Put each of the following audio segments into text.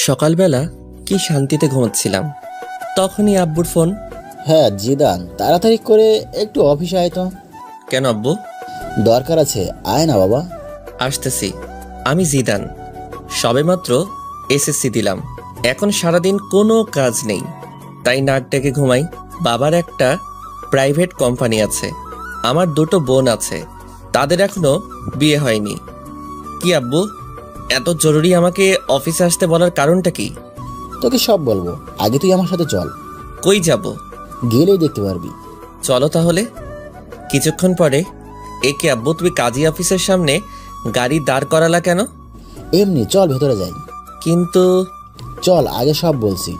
সকালবেলা কি শান্তিতে ঘুমাচ্ছিলাম, তখনই আব্বুর ফোন। হ্যাঁ জিদান, তাড়াতাড়ি করে একটু অফিসে আয় তো। কেন আব্বু? দরকার আছে, আয় না বাবা। আসতেছি। আমি জিদান, সবেমাত্র এসএসসি দিলাম। এখন সারাদিন কোনো কাজ নেই, তাই নাক ডেকে ঘুমাই। বাবার একটা প্রাইভেট কোম্পানি আছে, আমার দুটো বোন আছে, তাদের এখনো বিয়ে হয়নি। কি আব্বু, এত জরুরি আমাকে অফিসে আসতে বলার কারণটা কি? তোকে সব বলবো, আগে তুই আমার সাথে চল। কই যাব? গেলেই দেখতে পারবি। চলো তাহলে। কিছুক্ষণ পরে, একে আব্বু, তুমি কাজী অফিসের সামনে গাড়ি দাঁড় করালা কেন? এমনি চল, ভেতরে যাই। কিন্তু চল, আগে সব বলছি।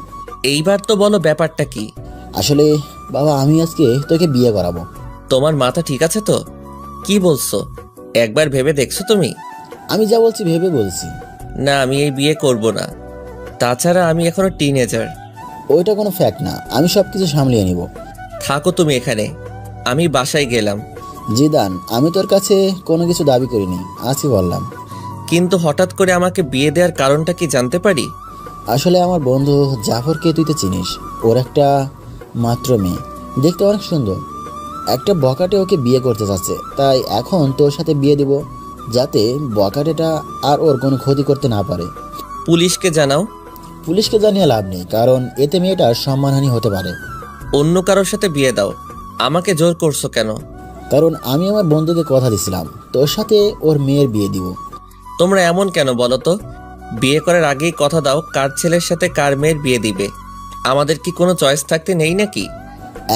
এইবার তো বলো ব্যাপারটা কি? আসলে বাবা, আমি আজকে তোকে বিয়ে করাবো। তোমার মাথা ঠিক আছে তো? কি বলছো? একবার ভেবে দেখছো তুমি? আমি যা বলছি ভেবে বলছি। না, আমি এই বিয়ে করব না। তাছাড়া আমি এখনো টিনেজার। ওইটা কোনো ফ্যাক্ট না, আমি সব কিছু সামলিয়ে নিব। থাকো তুমি এখানে, আমি বাসায় গেলাম। জিদান, আমি তোর কাছে কোনো কিছু দাবি করিনি, আজকে বললাম। কিন্তু হঠাৎ করে আমাকে বিয়ে দেওয়ার কারণটা কি জানতে পারি? আসলে আমার বন্ধু জাফরকে তুই তো চিনিস, ওর একটা মাত্র মেয়ে, দেখতে অনেক সুন্দর। একটা বকাটে ওকে বিয়ে করতে চাচ্ছে, তাই এখন তোর সাথে বিয়ে দিব, যাতে বকাটেটা আর ওর কোনো ক্ষতি করতে না পারে। পুলিশকে জানাও। পুলিশকে জানিয়ে লাভ নেই, কারণ এতে মেয়েটার সম্মানহানি হতে পারে। অন্য কারোর সাথে বিয়ে দাও, আমাকে জোর করছো কেন? কারণ আমি আমার বন্ধুকে কথা দিছিলাম তোর সাথে ওর মেয়ের বিয়ে দিব। তোমরা এমন কেন বলো তো? বিয়ে করার আগেই কথা দাও কার ছেলের সাথে কার মেয়ের বিয়ে দিবে। আমাদের কি কোনো চয়েস থাকতে নেই নাকি?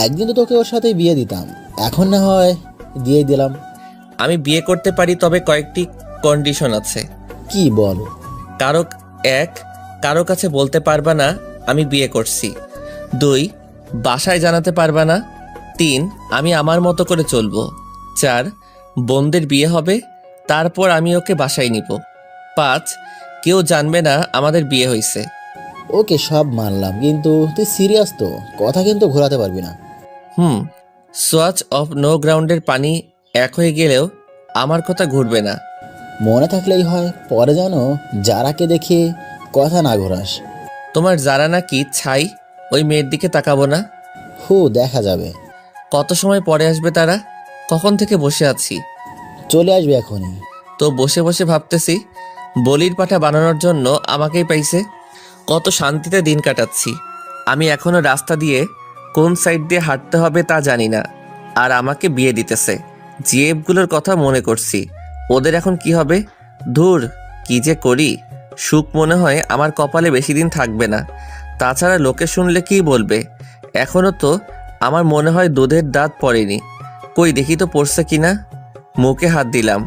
একদিন তো তোকে ওর সাথে বিয়ে দিতাম, এখন না হয় দিয়ে দিলাম। আমি বিয়ে করতে পারি, তবে কয়েকটি কন্ডিশন আছে। কি বল? কারো এক, কারো কাছে বলতে পারবা না আমি বিয়ে করছি। 2, বাসায় জানাতে পারবা না। 3, আমি আমার মতো করে চলবো। 4, বোনদের বিয়ে হবে, তারপর আমি ওকে বাসায় নিব। 5, কেউ জানবে না আমাদের বিয়ে হয়েছে। ওকে সব মানলাম, কিন্তু তুই সিরিয়াস তো? কথা কিন্তু ঘোরাতে পারবি না। সোয়াচ অফ নো গ্রাউন্ডের পানি এক হয়ে গেলেও আমার কথা ঘুরবে না। মনে থাকলেই হয়, পরে যেন যারাকে দেখে কথা না ঘোরাস। তোমার যারা নাকি ছাই, ওই মেয়ের দিকে তাকাবো না। দেখা যাবে। কত সময় পরে আসবে তারা? কখন থেকে বসে আছি। চলে আসবে এখনই। তো বসে বসে ভাবতেছি, বলির পাঠা বানানোর জন্য আমাকেই পাইছে। কত শান্তিতে দিন কাটাচ্ছি। আমি এখনো রাস্তা দিয়ে কোন সাইড দিয়ে হাঁটতে হবে তা জানি না, আর আমাকে বিয়ে দিতেছে। জিএফগুলোর কথা মনে করছি, ওদের এখন কি হবে। ধুর, কি যে করি। সুখ মনে হয় আমার কপালে বেশি দিন থাকবে না। তাছাড়া লোকে শুনলে কি বলবে। এখনো তো আমার মনে হয় দুধের দাঁত পড়েনি। কই দেখি তো পড়ছে কিনা। মুখে হাত দিলাম।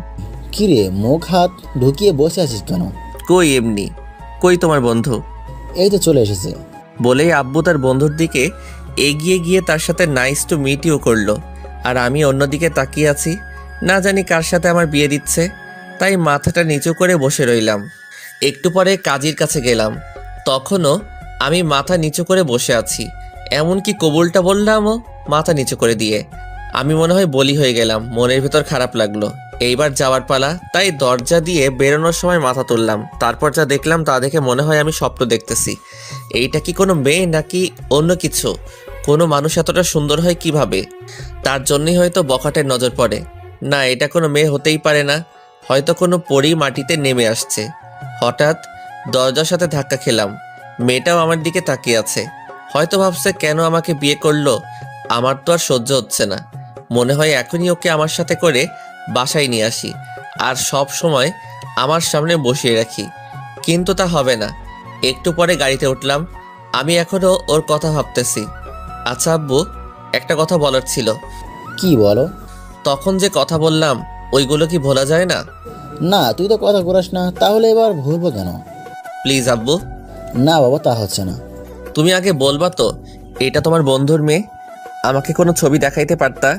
কিরে, মুখ হাত ঢুকিয়ে বসে আছিস কেন? কই এমনি। কই তোমার বন্ধু? এই তো চলে এসেছে। বলেই আব্বু তার বন্ধুর দিকে এগিয়ে গিয়ে তার সাথে নাইস টু মিট ইউ করলো। আর আমি অন্যদিকে তাকিয়ে আছি, না জানি কার সাথে আমার বিয়ে দিচ্ছে। তাই মাথাটা নিচু করে বসে রইলাম। একটু পরে কাজীর কাছে গেলাম, তখনও আমি মাথা নিচু করে বসে আছি। এমনকি কবুলটা বললামও মাথা নিচু করে দিয়ে। আমি মনে হয় বলি হয়ে গেলাম। মনের ভেতর খারাপ লাগলো। এইবার যাওয়ার পালা, তাই দরজা দিয়ে বেরোনোর সময় মাথা তুললাম। তারপর যা দেখলাম তা দেখে মনে হয় আমি স্বপ্ন দেখতেছি। এইটা কি কোনো মেয়ে নাকি অন্য কিছু? কোনো মানুষ এতটা সুন্দর হয় কিভাবে? তার জন্যই হয়তো বখাটের নজর পড়ে। না, এটা কোনো মেয়ে হতেই পারে না। হয়তো কোনো পরী মাটিতে নেমে আসছে। হঠাৎ দরজার সাথে ধাক্কা খেলাম। মেয়েটাও আমার দিকে তাকিয়ে আছে। হয়তো ভাবছে কেন আমাকে বিয়ে করলো। আমার তো আর সহ্য হচ্ছে না। মনে হয় এখনই ওকে আমার সাথে করে বাসায় নিয়ে আসি, আর সব সময় আমার সামনে বসিয়ে রাখি। কিন্তু তা হবে না। একটু পরে গাড়িতে উঠলাম। আমি এখনও ওর কথা ভাবতেছি। আচ্ছা আব্বু, একটা কথা বলার ছিল। কি বলো? তখন যে কথা বললাম, ওইগুলো কি ভোলা যায় না? না, তুই তো কথা ঘোরাস না, তাহলে এবার ভুলবো কেন? প্লিজ আব্বু। না বাবা, তা হচ্ছে না। তুমি আগে বলবা তো এটা তোমার বন্ধুর মেয়ে? আমাকে কোনো ছবি দেখাইতে পারতা।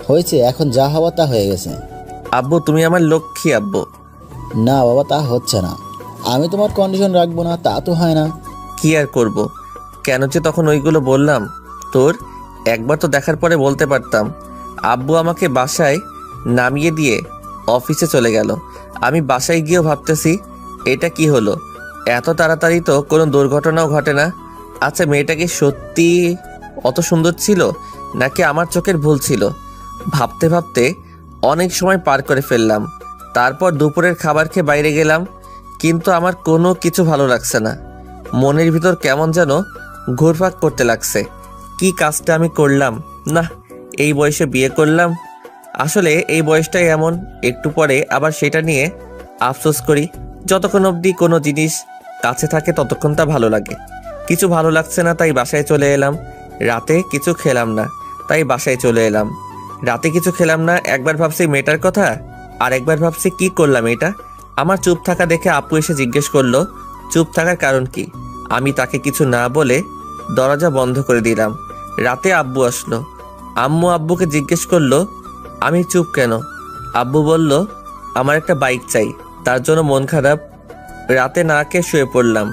হয়েছে, এখন যা হওয়া তা হয়ে গেছে। আব্বু, তুমি আমার লক্ষ্মী আব্বু। না বাবা, তা হচ্ছে না। আমি তোমার কন্ডিশন রাখবো না তা তো হয় না। কি আর করব? কেন যে তখন ওইগুলো বললাম। তোর একবার তো দেখার পরে বলতে পারতাম। আব্বু আমাকে বাসায় নামিয়ে দিয়ে অফিসে চলে গেল। আমি বাসায় গিয়েও ভাবতেছি এটা কি হলো। এত তাড়াতাড়ি তো কোনো দুর্ঘটনাও ঘটে না। আচ্ছা, মেয়েটা কি সত্যি অত সুন্দর ছিল নাকি আমার চোখের ভুল ছিল? ভাবতে ভাবতে অনেক সময় পার করে ফেললাম। তারপর দুপুরের খাবার খেয়ে বাইরে গেলাম, কিন্তু আমার কোনো কিছু ভালো লাগছে না। মনের ভিতর কেমন যেন ঘুরপাক করতে লাগছে। কি কাজটা আমি করলাম? না, এই বয়সে বিয়ে করলাম। আসলে এই বয়সটাই এমন, একটু পরে আবার সেটা নিয়ে আফসোস করি। যতক্ষণ অবধি কোনো জিনিস কাছে থাকে ততক্ষণ তা ভালো লাগে। কিছু ভালো লাগছে না, তাই বাসায় চলে এলাম। রাতে কিছু খেলাম না, তাই বাসায় চলে এলাম। রাতে কিছু খেলাম না, একবার ভাবছি মেয়েটার কথা, আর একবার ভাবছি কি করলাম এটা। আমার চুপ থাকা দেখে আপু এসে জিজ্ঞেস করলো চুপ থাকার কারণ কি। আমি তাকে কিছু না বলে দরজা বন্ধ করে দিলাম। রাতে আব্বু আসলো। আম্মু আব্বুকে জিজ্ঞেস করলো আমি চুপ কেন। আব্বু বলল আমার একটা বাইক চাই, তার জন্য মন খারাপ। রাতে না খেয়ে শুয়ে পড়লাম।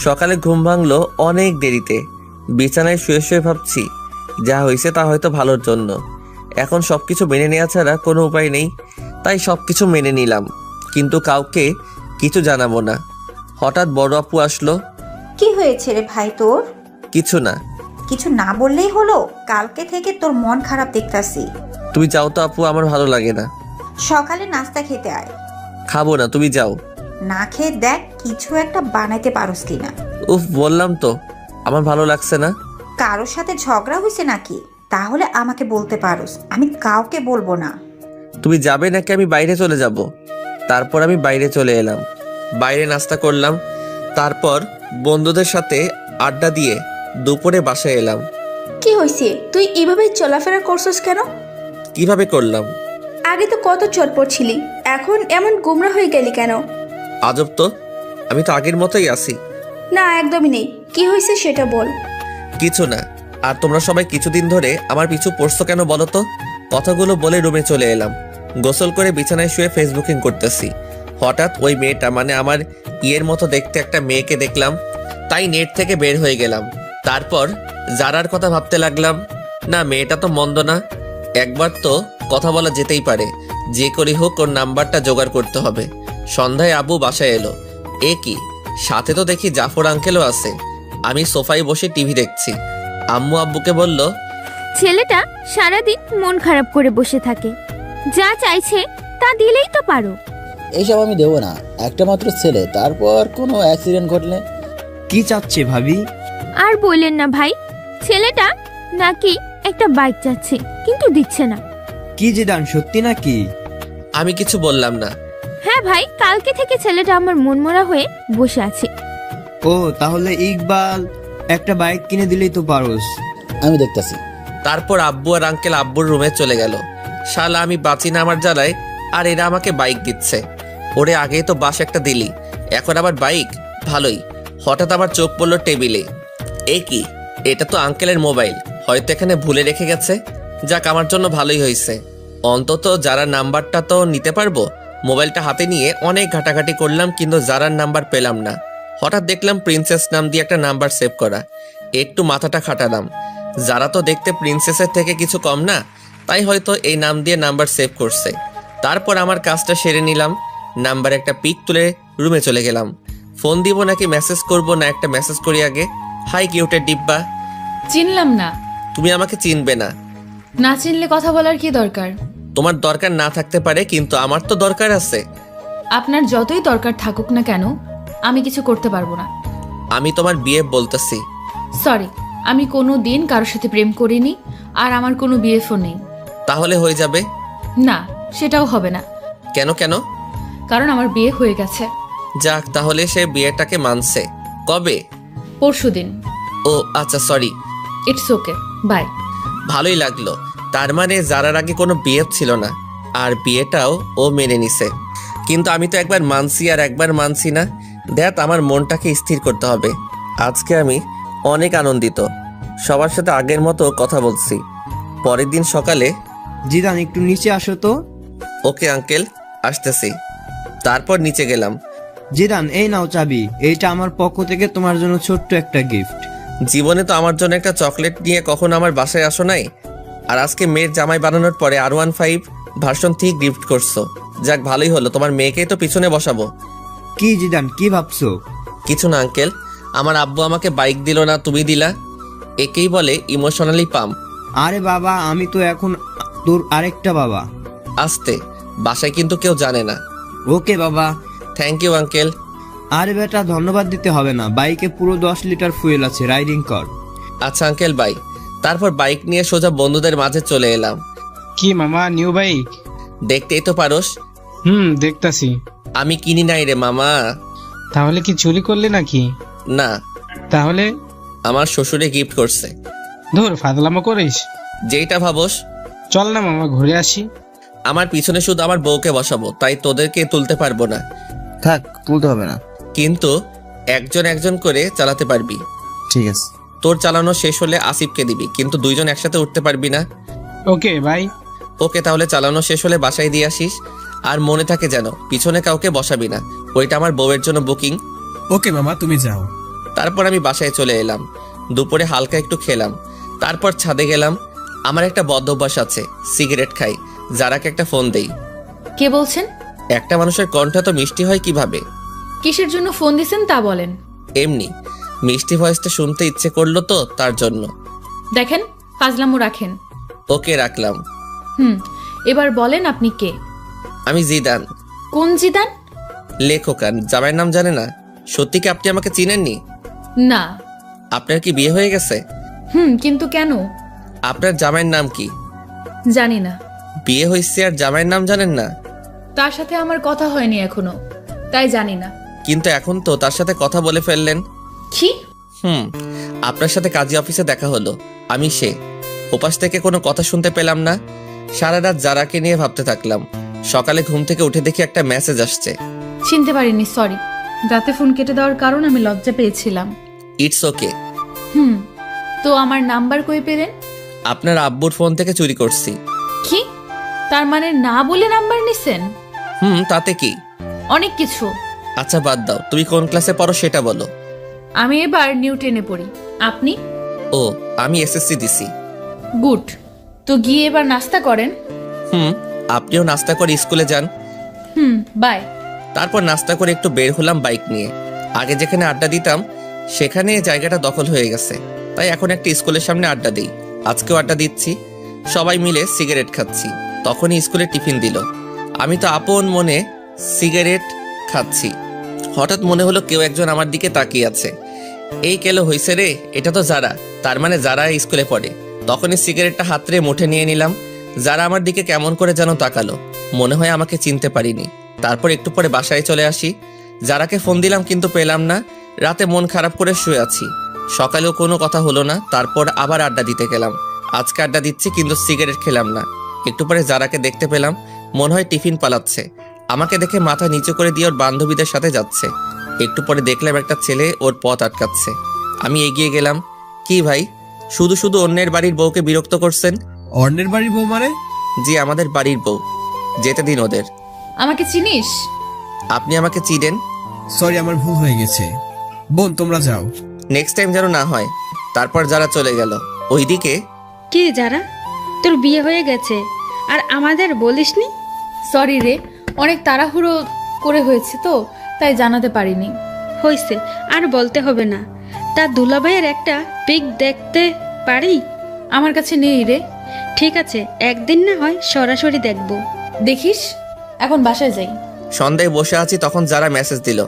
সকালে ঘুম ভাঙলো অনেক দেরিতে। বিছানায় শুয়ে শুয়ে ভাবছি যা হয়েছে তা হয়তো ভালোর জন্য। এখন সবকিছু মেনে নেওয়া ছাড়া কোনো উপায় নেই, তাই সবকিছু মেনে নিলাম, কিন্তু কাউকে কিছু জানাবো না। হঠাৎ বড় আপু আসলো। কি হয়েছে রে ভাই তোর? কিছু না। কিছু না বললেই হলো? কালকে থেকে তোর মন খারাপ দেখতাছি। তুমি যাও তো আপু, আমার ভালো লাগে না। সকালে নাস্তা খেতে আয়। খাবো না, তুমি যাও। না খেয়ে দেখ কিছু একটা বানাইতে পারোস কিনা। উফ, বললাম তো আমার ভালো লাগছে না। কারোর সাথে ঝগড়া হয়েছে নাকি? তাহলে আমাকে বলতে পারোস, আমি কাউকে বলবো না। তুমি যাবে নাকি আমি বাইরে চলে যাব? তারপর আমি বাইরে চলে এলাম। বাইরে নাস্তা করলাম, তারপর বন্ধুদের সাথে আড্ডা দিয়ে দুপুরে বাসায় এলাম। কি হয়েছে? তুই এভাবে চলাফেরা করছস কেন? কিভাবে করলাম? আগে তো কত চটপট ছিলি, এখন এমন গুমরা হয়ে গেলি কেন? আজব তো, আমি তো আগের মতোই আছি। না, একদমই নেই। কি হয়েছে সেটা বল। কিছু না। আর তোমরা সবাই কিছুদিন ধরে আমার পিছু পড়ছো কেন বলো তো? কথাগুলো বলে রুমে চলে এলাম। গোসল করে বিছানায় শুয়ে ফেসবুকিং করতেছি। হঠাৎ ওই মেয়েটা, মানে আমার ইয়ের মতো দেখতে একটা মেয়েকে দেখলাম, তাই নেট থেকে বের হয়ে গেলাম। তারপর জারার কথা ভাবতে লাগলাম। না, মেয়েটা তো মন্দ না, একবার তো কথা বলা যেতেই পারে। যে করি হোক ওর নাম্বারটা জোগাড় করতে হবে। সন্ধ্যায় আব্বু বাসায় এলো। এ কি, সাথে তো দেখি জাফর আঙ্কেলও আছে। আমি সোফায় বসে টিভি দেখছি। আম্মু আব্বুকে বলল ছেলেটা সারাদিন মন খারাপ করে বসে থাকে, যা চাইছে তা দিলেই তো পারো। এইসব আমি দেবো না, একটা মাত্র ছেলে, তারপর কোনো অ্যাক্সিডেন্ট ঘটলে। কি চাচ্ছে ভাবি? আর বললেন না ভাই, ছেলেটা নাকি একটা বাইক চাচ্ছে কিন্তু দিচ্ছে না। কি জিদান, সত্যি নাকি? আমি কিছু বললাম না। হ্যাঁ ভাই, কালকে থেকে ছেলেটা আমার মনমরা হয়ে বসে আছে। ও, তাহলে ইকবাল একটা বাইক কিনে দিলেই তো পারোস। আমি দেখতাছি। তারপর আব্বু আর আঙ্কেল আব্বুর রুমে চলে গেল। শালা আমি বাঁচি না আমার জ্বালায়, আর এরা আমাকে বাইক দিচ্ছে। ওরে আগেই তো বাস একটা দিলি, এখন আবার বাইক? ভালোই। হঠাৎ আবার চোখ পড়লো টেবিলে। এ কি, এটা তো আঙ্কেলের মোবাইল, হয়তো এখানে ভুলে রেখে গেছে। যাক, আমার জন্য ভালোই হয়েছে, অন্তত যারা নাম্বারটা তো নিতে পারবো। মোবাইলটা হাতে নিয়ে অনেক ঘাটাঘাটি করলাম, কিন্তু যারার নাম্বার পেলাম না। হঠাৎ দেখলাম প্রিন্সেস নাম দিয়ে একটা নাম্বার সেভ করা। একটু মাথাটা খাটালাম, যারা তো দেখতে প্রিন্সেসের থেকে কিছু কম না, তাই হয়তো এই নাম দিয়ে নাম্বার সেভ করছে। তারপর আমার কাজটা সেরে নিলাম, নাম্বার একটা পিক তুলে রুমে চলে গেলাম। ফোন দিব নাকি মেসেজ করব? না, একটা মেসেজ করি আগে। হাই কিউটের ডিব্বা। চিনলাম না। তুমি আমাকে চিনবে না। না চিনলে কথা বলার কি দরকার? তোমার দরকার না থাকতে পারে, কিন্তু আমার তো দরকার আছে। আপনার যতই দরকার থাকুক না কেন, আমি কিছু করতে পারবো না। আমি তোমার বিয়ে বলতেছি। সরি, আমি কোনো দিন কারোর সাথে প্রেম করিনি, আর আমার কোনো বিএফও নেই। তাহলে হয়ে যাবে? না, সেটাও হবে না। কেন কেন? কারণ আমার বিয়ে হয়ে গেছে। যাক, তাহলে সে বিয়েটাকে মানছে। কবে? পরশুদিন। ও আচ্ছা, সরি। It's okay, by. ভালোই লাগলো। তার মানে যারার আগে কোনো বিয়ে ছিল না, আর বিয়েটাও ও মেনে নিছে। কিন্তু আমি তো একবার মানছি আর একবার মানছি না। দেখ, আমার মনটাকে স্থির করতে হবে। আজকে আমি অনেক আনন্দিত, সবার সাথে আগের মতো কথা বলছি। পরের দিন সকালে। জিদান, একটু নিচে আসো তো। ওকে আঙ্কেল, আসতেছি। তারপর নিচে গেলাম। জিদান, এই নাও চাবি, এইটা আমার পক্ষ থেকে তোমার জন্য ছোট্ট একটা গিফট। জীবনে তো আমার জন্য একটা চকলেট নিয়ে কখনো আমার বাসায় আসো নাই, আর আজকে মেয়ের জামাই বানানোর পরে R15 ভার্সন 3 গিফট করছো। যাক, ভালোই হলো, তোমার মেয়েকেই তো পিছনে বসাবো। কি জিদান, কি ভাবছো? কিছু না আঙ্কেল, আমার আব্বু আমাকে বাইক দিল না, তুমি দিলা। একেই বলে ইমোশনালি পাম্প। আরে বাবা, আমি তো এখন তোর আরেকটা বাবা। আসতে, বাসায় কিন্তু কেউ জানে না। ওকে বাবা। Thank you uncle. আরে বেটা, ধন্যবাদ দিতে হবে না, বাইকে পুরো 10 লিটার ফুয়েল আছে, রাইডিং কর। আচ্ছা আঙ্কেল, বাই। তারপর বাইক নিয়ে সোজা বন্ধুদের মাঝে চলে এলাম। কি মামা, নিউ বাইক? দেখতেই তো পারোস। দেখতাছি। আমি কিনি নাই রে মামা। তাহলে কি চুরি করলে নাকি? না, তাহলে? আমার শ্বশুরে গিফট করছে। ধর, ফাজলামো করিস। যেইটা ভাবোস। চল না মামা, ঘুরে আসি। আমার পিছনে শুধু আমার বউকে বসাবো, তাই তোদেরকে তুলতে পারবো না। থাক, তুলতে হবে না। কিন্তু একজন একজন করে চালাতে পারবি। ঠিক আছে। তোর চালানো শেষ হলে আসিফকে দিবি, কিন্তু দুইজন একসাথে উঠতে পারবি না। Okay bye. ওকে, তাহলে চালানো শেষ হলে বাসায় দিয়ে আসিস। আর মনে থাকে যেন পিছনে কাউকে বসাবি না, ওইটা আমার বউয়ের জন্য বুকিং। ওকে মামা, তুমি যাও। তারপর আমি বাসায় চলে এলাম। দুপুরে হালকা একটু খেলাম, তারপর ছাদে গেলাম। আমার একটা বদ অভ্যাস আছে, সিগারেট খাই। যারাকে একটা ফোন দেই। কে বলছেন? একটা মানুষের কণ্ঠ তো মিষ্টি হয় কিভাবে? কিসের জন্য ফোন দিছেন তা বলেন। এমনি মিষ্টি ভয়েসটা শুনতে ইচ্ছে করলো তো, তার জন্য। দেখেন, ফাজলামো রাখেন। ওকে, রাখলাম। এবার বলেন আপনি কে? আমি জিদান। কোন জিদান? লেখকান, জামাইয়ের নাম জানে না? সত্যি কি আপনি আমাকে চিনেননি? না। আপনার কি বিয়ে হয়ে গেছে? কিন্তু কেন? আপনার জামাইয়ের নাম কি? জানি না। বিয়ে হয়েছে আর জামাইয়ের নাম জানেন না? তার সাথে আমার কথা হয়নি এখনো, তাই জানি না। কিন্তু এখন তো তার সাথে কথা বলে ফেললেন। কি? আপনার সাথে কাজী অফিসে দেখা হলো। আমি সে। ওপাশ থেকে কোনো কথা শুনতে পেলাম না। সারা রাত যারাকে নিয়ে ভাবতে থাকলাম। সকালে ঘুম থেকে উঠে দেখি একটা মেসেজ আসছে। চিনতে পারিনি, সরি। রাতে ফোন কেটে দেওয়ার কারণ আমি লজ্জা পেয়েছিলাম। It's okay. তো আমার নাম্বার কই পেলেন? আপনার আব্বুর ফোন থেকে চুরি করছি। কি? তার মানে না বলে নাম্বার নিছেন? তাতে কি? অনেক কিছু। আচ্ছা বাদ দাও, তুমি কোন ক্লাসে পড়ো সেটা বলো। আমি এবার নিউ 10-এ পড়ি। আপনি? ও, আমি এসএসসি দিছি। গুড। তো গিয়ে এবার নাস্তা করেন। আপনিও নাস্তা করে স্কুলে যান। বাই। তারপর নাস্তা করে একটু বের হলাম বাইক নিয়ে। আগে যেখানে আড্ডা দিতাম সেখানে জায়গাটা দখল হয়ে গেছে, তাই এখন একটা স্কুলের সামনে আড্ডা দিই। আজকেও আড্ডা দিচ্ছি, সবাই মিলে সিগারেট খাচ্ছি। তখনই স্কুলে টিফিন দিল। আমি তো আপন মনে সিগারেট খাচ্ছি। হঠাৎ মনে হলো কেউ একজন আমার দিকে তাকিয়ে আছে। এই কেলো হইছে রে, এটা তো যারা। তার মানে যারা স্কুলে পড়ে। তখনই সিগারেটটা হাতরে মুঠে নিয়ে নিলাম। যারা আমার দিকে কেমন করে যেন তাকালো, মনে হয় আমাকে চিনতে পারিনি। তারপর একটু পরে বাসায় চলে আসি। যারাকে ফোন দিলাম কিন্তু পেলাম না। রাতে মন খারাপ করে শুয়ে আছি। সকালেও কোনো কথা হলো না। তারপর আবার আড্ডা দিতে গেলাম। আজকে আড্ডা দিচ্ছি কিন্তু সিগারেট খেলাম না। একটু পরে যারাকে দেখতে পেলাম, মনে হয় টিফিন পালাচ্ছে। আমাকে দেখে মাথা নিচু করে দিয়ে ওর বান্ধবীদের সাথে যাচ্ছে। একটু পরে দেখলাম একটা ছেলে ওর পথ আটকাচ্ছে। আমি এগিয়ে গেলাম। কি ভাই, শুধু শুধু অন্যের বাড়ির বউকে বিরক্ত করছেন? অন্যের বাড়ির বউ মানে? জি, আমাদের বাড়ির বউ। যেতে দিন ওদের। আমাকে চিনিস? আপনি আমাকে চিনেন? সরি, আমার ভুল হয়ে গেছে। বোন, তোমরা যাও। নেক্সট টাইম যেন না হয়। তারপর যারা চলে গেল। ওইদিকে কি যারা, তোর বিয়ে হয়ে গেছে আর আমাদের বলিসনি? সরি রে, অনেক তাড়াহুড়ো করে হয়েছে তো, তাই জানাতে পারিনি। হয়েছে, আর বলতে হবে না। তা দুলাভাইয়ের একটা পিক দেখতে পারি? আমার কাছে নেই রে। ঠিক আছে, একদিন না হয় সরাসরি দেখব। দেখিস। এখন বাসায় যাই। সন্ধ্যায় বসে আছি, তখন যারা মেসেজ দিল।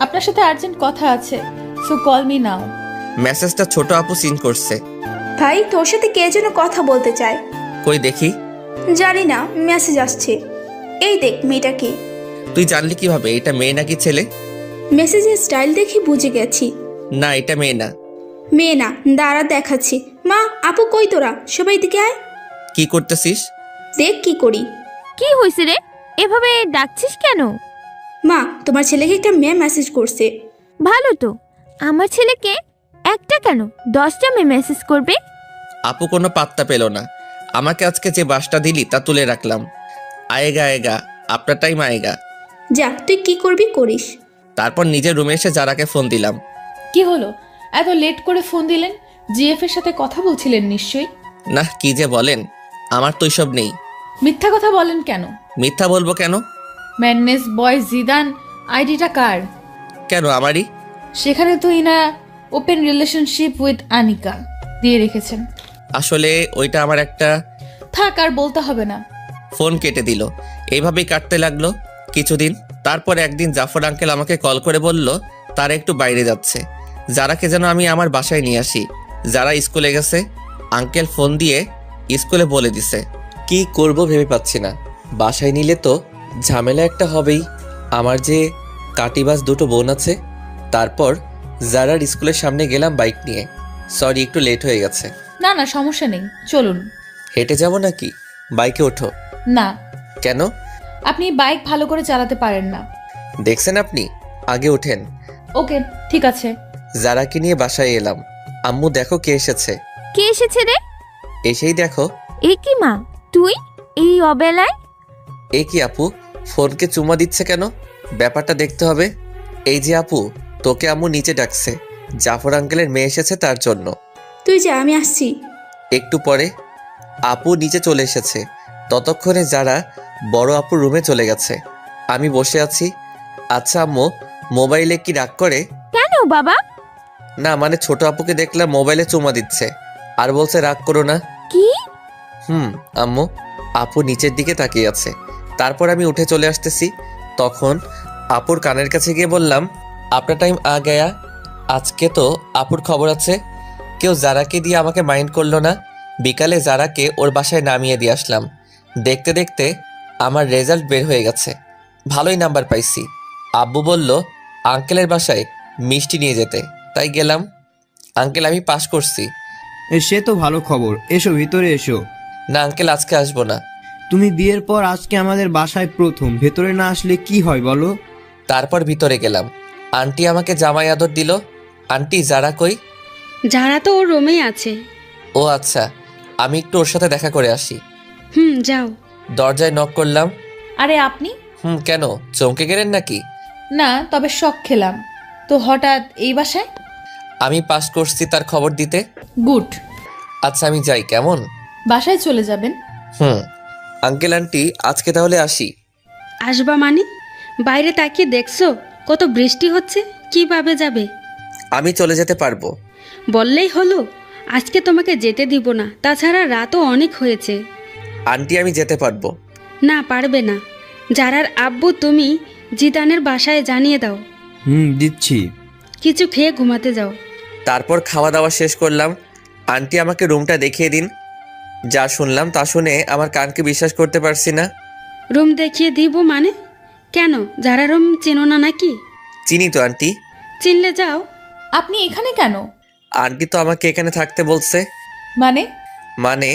আপনার সাথে আর্জেন্ট কথা আছে, সো কল মি নাও। মেসেজটা ছোট আপু সিন করছে। ভাই, তোর সাথে কে যেন কথা বলতে চায়। কই দেখি। জানি না, মেসেজ আসছে। এই দেখ, মেয়েটা কে? তুই জানলি কিভাবে এটা মেয়ে নাকি ছেলে? মেসেজের স্টাইল দেখে বুঝে গেছি। না, এটা মেয়ে না। মেয়ে না, দাঁড়া দেখাচ্ছি। মা, আপু কই তোরা? সবাই দিকে আয়। কি করতেছিস? দেখ কি করি। কি হয়েছে রে, এভাবে ডাকছিস কেন? মা, তোমার ছেলেকে একটা মেয়ে মেসেজ করছে। ভালো তো, আমার ছেলেকে একটা কেন 10টা মেয়ে মেসেজ করবে? আপু কোনো পাত্তা পেল না। আমাকে আজকে যে বাসটা দিলি তা তুলে রাখলাম। আয়েগা আয়েগা, আপনার টাইম আয়েগা। যা, তুই কি করবি করিস। তারপর নিজের রুমে এসে যারাকে ফোন দিলাম। কি হলো, এত লেট করে ফোন দিলেন? জিএফ এর সাথে কথা বলছিলেন নিশ্চয়ই। না, কি যে বলেন, আমার তো সব নেই। মিথ্যা কথা বলেন কেন? মিথ্যা বলবো কেন? ম্যাডনেস বয় জিদান আইডিটা কার? কেন আমারই? সেখানে তো ইনা ওপেন রিলেশনশিপ উইথ আনিকা দিয়ে রেখেছেন। আসলে ওইটা আমার একটা। থাক, আর বলতে হবে না। ফোন কেটে দিল। এইভাবেই কাটতে লাগলো কিছুদিন। তারপর একদিন জাফর আঙ্কেল আমাকে কল করে বলল তারা একটু বাইরে যাচ্ছে, যারাকে যেন আমি আমার বাসায় নিয়ে আসি। যারা স্কুলে গেছে। আঙ্কেল ফোন দিয়ে স্কুলে বলে দিছে। কি করব ভেবে পাচ্ছি না। বাসায় নিলে তো ঝামেলা একটা হবেই। আমার যে কাটিবাজ দুটো বোন আছে। তারপর যারার স্কুলের সামনে গেলাম বাইক নিয়ে। সরি, একটু লেট হয়ে গেছে। না না, সমস্যা নেই, চলুন। হেঁটে যাব নাকি? বাইকে ওঠো। না, কেন? আপনি বাইক ভালো করে চালাতে পারেন না। দেখছেন আপনি, আগে ওঠেন। ওকে, ঠিক আছে। যারাকে নিয়ে বাসায় এলাম। আম্মু দেখো কে এসেছে। কে এসেছে রে? এসেই দেখো। এ কি মা, তুই এই অবেলায়? এ কি আপু, ফোনকে চুমা দিচ্ছে কেন? ব্যাপারটা দেখতে হবে। এই যে আপু, তোকে আম্মু নিচে ডাকছে। জাফর আঙ্কেলের মেয়ে এসেছে তার জন্য। তুই যা, আমি আসছি। একটু পরে আপু নিচে চলে এসেছে। ততক্ষণে যারা বড় আপুর রুমে চলে গেছে। আমি বসে আছি। আচ্ছা আম্মু, মোবাইলে কি রাগ করে? কেন বাবা? না মানে ছোট আপুকে দেখলাম মোবাইলে চুমা দিচ্ছে আর বলছে রাগ করো না। কি? আম্মু। আপু নিচের দিকে তাকিয়ে আছে। তারপর আমি উঠে চলে আসতেছি। তখন আপুর কানের কাছে গিয়ে বললাম, আপনার টাইম আ গয়া। আজকে তো আপুর খবর আছে। কেউ যারাকে দিয়ে আমাকে মাইন্ড করলো না। বিকালে যারাকে ওর বাসায় নামিয়ে দিয়ে আসলাম। দেখতে দেখতে আমার রেজাল্ট বের হয়ে গেছে। ভালোই নাম্বার পাইছি। আব্বু বলল আঙ্কেলের বাসায় মিষ্টি নিয়ে যেতে, তাই গেলাম। আঙ্কেল, আমি পাশ করছি। সে তো ভালো খবর, এসো ভিতরে এসো। না আঙ্কেল, আজকে আসবো না। তুমি বিয়ের পর আজকে আমাদের বাসায় প্রথম, ভেতরে না আসলে কি হয় বলো? তারপর ভিতরে গেলাম। আন্টি আমাকে জামাই আদর দিল। আন্টি যারা কই? যারা তো ওর রুমেই আছে। ও আচ্ছা, আমি একটু ওর সাথে দেখা করে আসি। যাও। দরজায় নক করলাম। আরে আপনি? কেন চমকে গেলেন নাকি? না, তবে শখ খেলাম তো হঠাৎ এই বাসায়। আমি পাস করছি তার খবর দিতে। গুড। আচ্ছা আমি যাই, কেমন? বাসায় চলে যাবেন? আঙ্কেল আন্টি, আজকে তাহলে আসি। আসবা মানে? বাইরে তাকিয়ে দেখছো কত বৃষ্টি হচ্ছে, কিভাবে যাবে? আমি চলে যেতে পারবো। বললেই হলো। আজকে তোমাকে যেতে দিব না, তাছাড়া রাতও অনেক হয়েছে। আন্টি আমি যেতে পারবো। না, পারবে না। যারার আব্বু তুমি জিদানের বাসায় জানিয়ে দাও। দিচ্ছি। কিছু খেয়ে ঘুমাতে যাও। তারপর খাওয়া দাওয়া শেষ করলাম। আন্টি আমাকে রুমটা দেখিয়ে দিন। যা শুনলাম তা শুনে আমার কানকে বিশ্বাস করতে পারছি না। রুম দেখিয়ে দিব মানে? কেন, যারা রুম চেনো না নাকি? চিনি তো আন্টি। চিনলে যাও। আপনি এখানে কেন? আন্টি তো আমাকে এখানে থাকতে বলছে। মানে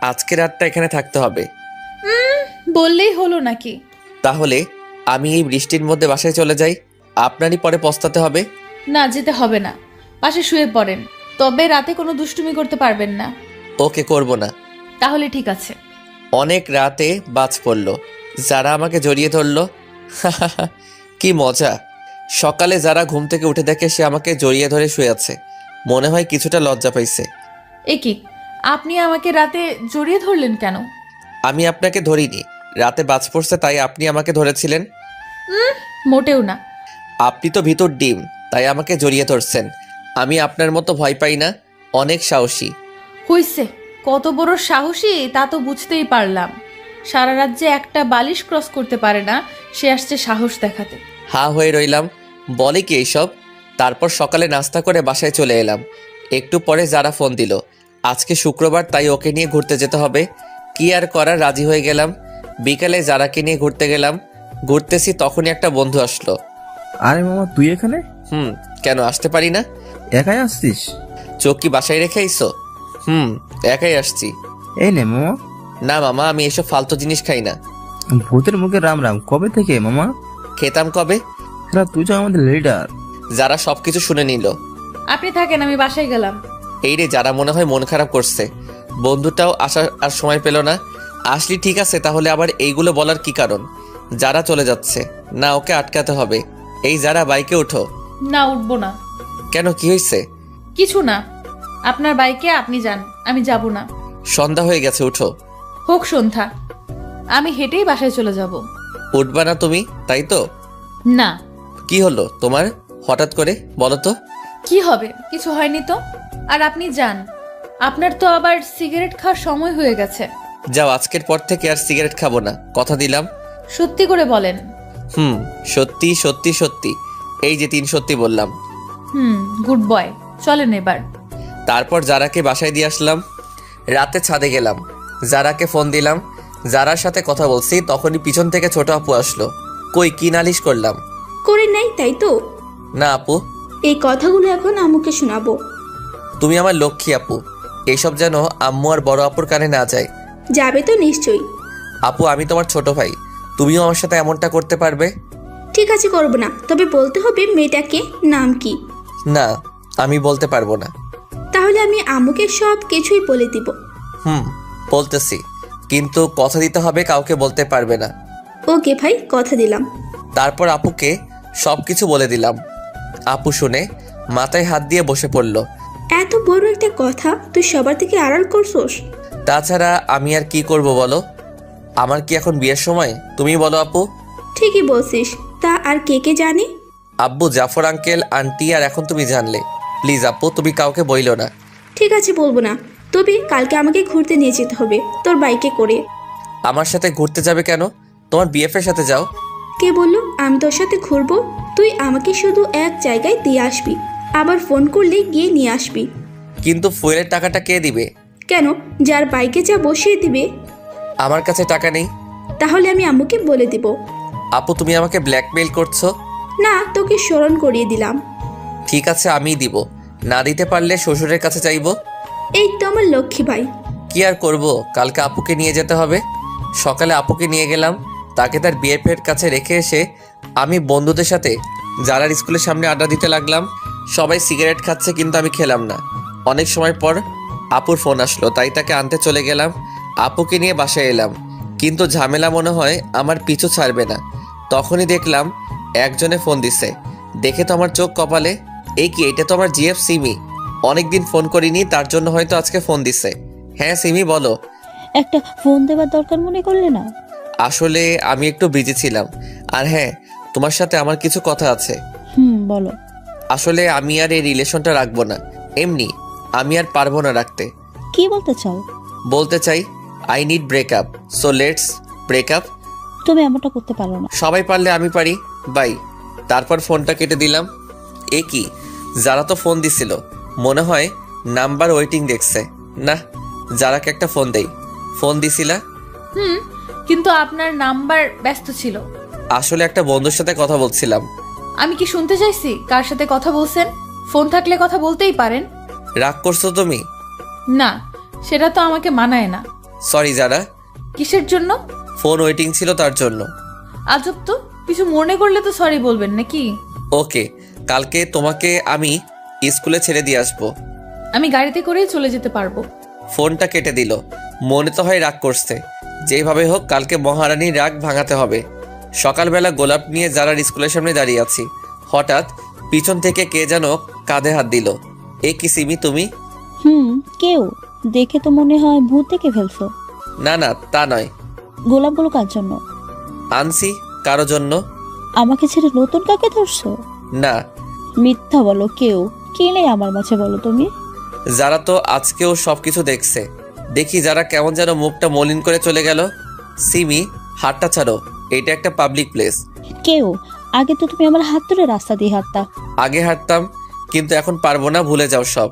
আজকে রাতটা এখানে থাকতে হবে। বললেই হলো নাকি? তাহলে আমি এই বৃষ্টির মধ্যে বাসায় চলে যাই, আপনারই পরে পস্তাতে হবে। না, যেতে হবে না, পাশে শুয়ে পড়েন। তবে রাতে কোনো দুষ্টুমি করতে পারবেন না। ওকে, করব না। তাহলে ঠিক আছে। অনেক রাতে বাজ পড়ল। যারা আমাকে জড়িয়ে ধরলো। কি মজা। সকালে যারা ঘুম থেকে উঠে দেখে সে আমাকে জড়িয়ে ধরে শুয়ে আছে। মনে হয় কিছুটা লজ্জা পাইছে। এ কি, আপনি আমাকে রাতে জড়িয়ে ধরলেন কেন? আমি আপনাকে ধরিনি, রাতে বাজ পড়ছে তাই আপনি আমাকে ধরেছিলেন। মোটেও না। আপনি তো ভিতর ডিম, তাই আমাকে জড়িয়ে ধরছেন। আমি আপনার মতো ভয় পাই না, অনেক সাহসী। হইছে, কত বড় সাহসী তা তো বুঝতেই পারলাম। সারা রাত যে একটা বালিশ ক্রস করতে পারে না, সে আসছে সাহস দেখাতে। হা হয়ে রইলাম, বলে কি এইসব। তারপর সকালে নাস্তা করে বাসায় চলে এলাম। একটু পরে যারা ফোন দিল, আজকে শুক্রবার তাই ওকে নিয়ে ঘুরতে যেতে হবে। কি আর করার, রাজি হয়ে গেলাম। বিকালে যারাকে নিয়ে ঘুরতে গেলাম। ঘুরতেছি তখনই একটা বন্ধু আসলো। আরে মামা, তুই এখানে? কেন আসতে পারি না? একাই আসছিস? চোখ কি বাসায় রেখে আইসো? একাই আসছি। এই নে মামা। না মামা, আমি এসব ফালতু জিনিস খাই না। ভূতের মুখে রাম রাম, কবে থেকে মামা? খেতাম কবে। তুই তো আমাদের লিডার। যারা সবকিছু শুনে নিল। আপনি থাকেন, আমি বাসায় গেলাম। এই রে, যারা মনে হয় মন খারাপ করছে। বন্ধুটাও আসার আর সময় পেল না। আসলি ঠিক আছে, তাহলে আবার এইগুলো বলার কি কারণ? যারা চলে যাচ্ছে না, ওকে আটকাতে হবে। এই যারা, বাইকে ওঠো। না, উঠবো না। কেন, কি হয়েছে? কিছু না, আপনার বাইকে আপনি যান, আমি যাব না। সন্ধ্যা হয়ে গেছে, উঠো। হোক সন্ধ্যা, আমি হেঁটেই বাসায় চলে যাব। উঠবা না তুমি, তাই তো? না। কি হলো তোমার? হঠাৎ করে বলো তো? কি হবে? কিছু হয়নি তো। আর আপনি যান, আপনার তো আবার সিগারেট খাওয়ার সময় হয়ে গেছে। যাও, আজকের পর থেকে আর সিগারেট খাবো না, কথা দিলাম। সত্যি করে বলেন। সত্যি সত্যি সত্যি, এই যে 3 সত্যি বললাম। গুড বয়, চলেন এবার। তারপর জারাকে বাসায় দিয়ে আসলাম। রাতে ছাদে গেলাম, জারাকে ফোন দিলাম। জারার সাথে কথা বলছি, তখনই পিছন থেকে ছোট আপু আসলো। কই, কি নালিশ করলাম? করে নাই তাই তো? না আপু, এই কথাগুলো এখন আম্মুকে শোনাবো। তুমি আমার লক্ষ্মী আপু, এইসব যেন আম্মু আর বড় আপুর কানে না যায়। যাবে তো নিশ্চয়ই। আপু, আমি তোমার ছোট ভাই, তুমিও আমার সাথে এমনটা করতে পারবে? ঠিক আছে, করবো না, তবে বলতে হবে মেয়েটাকে নাম কি। না, আমি বলতে পারবো না। তাহলে আমি আম্মুকে সব কিছুই বলে দিব। বলতেছি, কিন্তু কথা দিতে হবে, কাউকে বলতে পারবে না। ওকে ভাই, কথা দিলাম। তারপর আপুকে সবকিছু বলে দিলাম। আপু শুনে মাথায় হাত দিয়ে বসে পড়ল। এত বড় একটা কথা তুই সবার থেকে আড়াল করছোস? তাছাড়া আমি আর কি করব বলো? আমার কি এখন বিয়ের সময়? তুমি বলো আপু। ঠিকই বলছিস। তা আর কে কে জানে? আব্বু, জাফর আঙ্কেল, আন্টি, আর এখন তুমি জানলে। প্লিজ আপু, তুমি কাউকে বইলো না। ঠিক আছে, বলবো না। তবে কালকে আমাকে ঘুরতে নিয়ে যেতে হবে তোর বাইকে করে। আমার সাথে ঘুরতে যাবে কেন? তোমার বিএফের সাথে যাও। কে বললো আমি তোর সাথে ঘুরবো? তুই আমাকে শুধু এক জায়গায় দিয়ে আসবি, আবার ফোন করলে গিয়ে নিয়ে আসবি। কিন্তু ফুয়েলের টাকাটা কে দিবে? কেন? যার বাইকে যা বসিয়ে দিবে। আমার কাছে টাকা নেই। তাহলে আমি আম্মুকে বলে দিব। আপু, তুমি আমাকে ব্ল্যাকমেইল করছো? না, তোকে স্মরণ করিয়ে দিলাম। ঠিক আছে, আমিই দিব। না দিতে পারলে শ্বশুরের কাছে চাইবো। এই তো আমার লক্ষ্মী ভাই। কি আর করব, কালকে আপুকে নিয়ে যেতে হবে। সকালে আপুকে নিয়ে গেলাম, তাকে তার বিএফের কাছে রেখে এসে আমি বন্ধুদের সাথে জারার স্কুলের সামনে আড্ডা দিতে লাগলাম। সবাই সিগারেট খাচ্ছে, কিন্তু আমি খেলাম না। অনেক সময় পর আপুর ফোন আসলো, তাই তাকে আনতে চলে গেলাম। আপুকে নিয়ে বাসায় এলাম, কিন্তু ঝামেলা মনে হয় আমার পিছু ছাড়বে না। তখনই দেখলাম একজনে ফোন দিছে। দেখে তো আমার চোখ কপালে। এই কি, এটা তো আমার জিএফ সিমি। অনেকদিন ফোন করিনি, তার জন্য হয়তো আজকে ফোন দিছে। হ্যাঁ সিমি, বলো। একটা ফোন দেওয়ার দরকার মনে করলে না? আসলে আমি একটু বিজি ছিলাম। আর হ্যাঁ, তোমার সাথে আমার কিছু কথা আছে। বলো। আসলে আমি আর এই রিলেশনটা রাখবো না। এমনি আমি আর পারবো না রাখতে। কি বলতে চাও? বলতে চাই, I need breakup, so let's breakup. তুমি এমনটা করতে পারো না। সবাই পারলে আমি পারি, বাই। তারপর ফোনটা কেটে দিলাম। এ কি, যারা তো ফোন দিছিল, মনে হয় নাম্বার ওয়েটিং দেখছে। না, যারাকে একটা ফোন দেই। ফোন দিছিলা? কিন্তু আপনার নাম্বার ব্যস্ত ছিল। আসলে একটা বন্ধুর সাথে কথা বলছিলাম। আমি কি শুনতে চাইছি কার সাথে কথা বলছেন? ফোন থাকলে কথা বলতেই পারেন। রাগ করছো তুমি? না, সেটা তো আমাকে মানায় না। সরি যারা। কিসের জন্য? ফোন ওয়েটিং ছিল তার জন্য। আজব তো, কিছু মনে করলে তো সরি বলবেন নাকি? ওকে, কালকে তোমাকে আমি স্কুলে ছেড়ে দিয়ে আসবো। আমি গাড়িতে করেই চলে যেতে পারবো। ফোনটা কেটে দিল। মনে তো হয় রাগ করছে। যেভাবে হোক কালকে মহারানীর রাগ ভাঙাতে হবে। সকালবেলা গোলাপ নিয়ে যারার স্কুলের সামনে দাঁড়িয়ে আছি, হঠাৎ পিছন থেকে কে যেন কাঁধে হাত দিল। এ কি সিমি, তুমি? কেউ দেখে তো মনে হয় ভূত দেখে ফেলছো। না না, তা নয়। গোলাপগুলো কার জন্য আনছি? কারো জন্য। আমাকে ছেড়ে নতুন কাকে ধরছো? না। মিথ্যা বলো, কেউ কে নেই আমার মাঝে, বলো তুমি। যারা তো আজকেও সবকিছু দেখছে। দেখি যারা কেমন যেন মুখটা মলিন করে চলে গেল। সিমি, হাতটা ছাড়ো, এটা একটা পাবলিক প্লেস। কেউ? আগে তো তুমি আমার হাত ধরে রাস্তা দিয়ে হাঁটতা। আগে হাঁটতাম, কিন্তু এখন পারবো না, ভুলে যাও সব।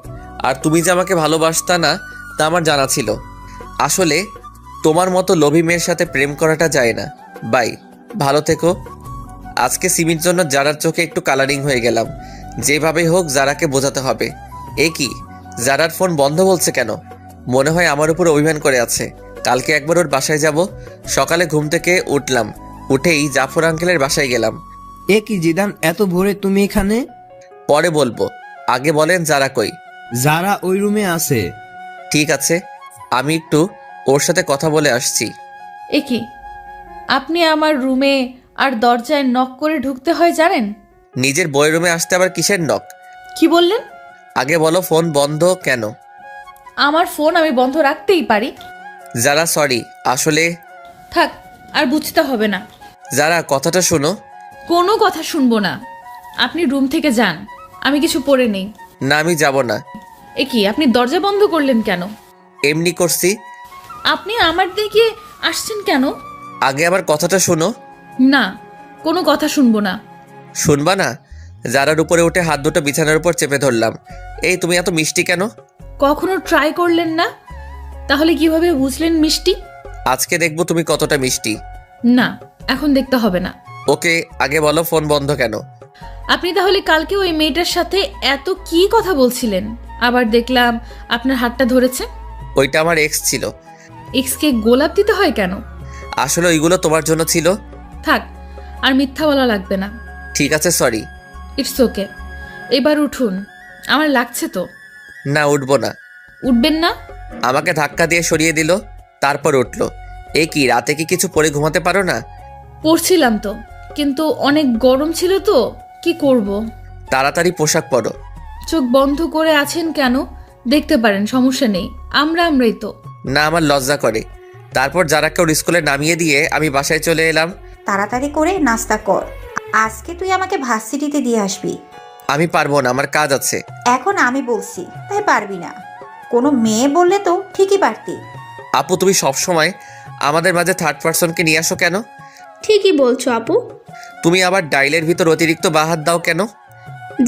আর তুমি যে আমাকে ভালোবাসতা না, তা আমার জানা ছিল। আসলে তোমার মতো লোভী মেয়ের সাথে প্রেম করাটা যায় না। বাই, ভালো থেকো। আজকে সিমির জন্য যারার চোখে একটু কালারিং হয়ে গেলাম। যেভাবেই হোক যারাকে বোঝাতে হবে। এ কি, যারার ফোন বন্ধ বলছে কেন? মনে হয় আমার উপর অভিমান করে আছে। কালকে একবার ওর বাসায় যাব। সকালে ঘুম থেকে উঠলাম, উঠেই জাফর আঙ্কেলের বাসায় গেলাম। এ কি জিদান, এত ভোরে তুমি এখানে? পরে বলবো, আগে বলেন যারা কই? যারা ওই রুমে আছে। ঠিক আছে, আমি একটু ওর সাথে কথা বলে আসছি। এ কি, আপনি আমার রুমে আর দরজায় নক করে ঢুকতে হয় জানেন? নিজের বইয়ের রুমে আসতে আবার কিসের নক? কি বললেন? আগে বলো ফোন বন্ধ কেন? আমার ফোন আমি বন্ধ রাখতেই পারি। যারা সরি, আসলে থাক, আর বুঝতে হবে না। যারা কথাটা শোনো। কোনো কথা শুনবো না। আপনি রুম থেকে যান, আমি কিছু পরে নেই। না আমি যাব না। এ কি, আপনি দরজা বন্ধ করলেন কেন? এমনি করছি। আপনি আমার দিকে আসছেন কেন? আগে আমার কথাটা শোনো। না, কোনো কথা শুনবো না। শুনবা না? যারার উপরে উঠে হাত দুটো বিছানার উপর চেপে ধরলাম। এই তুমি এত মিষ্টি কেন? কখনো ট্রাই করলেন না? তাহলে কিভাবে বুঝলেন মিষ্টি? আজকে দেখবো তুমি কতটা মিষ্টি। না, এখন দেখতে হবে না। ওকে, আগে বলো ফোন বন্ধ কেন? আপনি তাহলে কালকে ওই মেয়েটার সাথে এত কি কথা বলছিলেন? আবার দেখলাম আপনার হাতটা ধরেছে। ওইটা আমার এক্স ছিল। এক্সকে গোলাপ দিতে হয় কেন? আসলে ওইগুলো তোমার জন্য ছিল। থাক, আর মিথ্যা বলা লাগবে না। ঠিক আছে, সরি। It's okay. এবার উঠুন, আমার লাগছে তো। না, উঠবো না। উঠবেন না? আমাকে ধাক্কা দিয়ে সরিয়ে দিল, তারপর উঠলো। এ কি, রাতে কি কিছু পরে ঘুমাতে পারো না? পড়ছিলাম তো, কিন্তু অনেক গরম ছিল তো, কি করব। তাড়াতাড়ি পোশাক পরো। চোখ বন্ধ করে আছেন কেন? দেখতে পারেন, সমস্যা নেই। আমরাই তো। না, আমার লজ্জা করে। তারপর যারা কেউ স্কুলে নামিয়ে দিয়ে আমি বাসায় চলে এলাম। তাড়াতাড়ি করে নাস্তা কর, আজকে তুই আমাকে ভার্সিটিতে দিয়ে আসবি। আমি পারবো না, আমার কাজ আছে। এখন আমি বলছি তাই পারবি না? কোনো মেয়ে বললে তো ঠিকই পারতি। আপু, তুমি সবসময় আমাদের মাঝে থার্ড পার্সনকে নিয়ে আসো কেন? ঠিকই বলছো আপু। তুমি আবার ডাইলের ভিতর অতিরিক্ত বাহাত দাও কেন?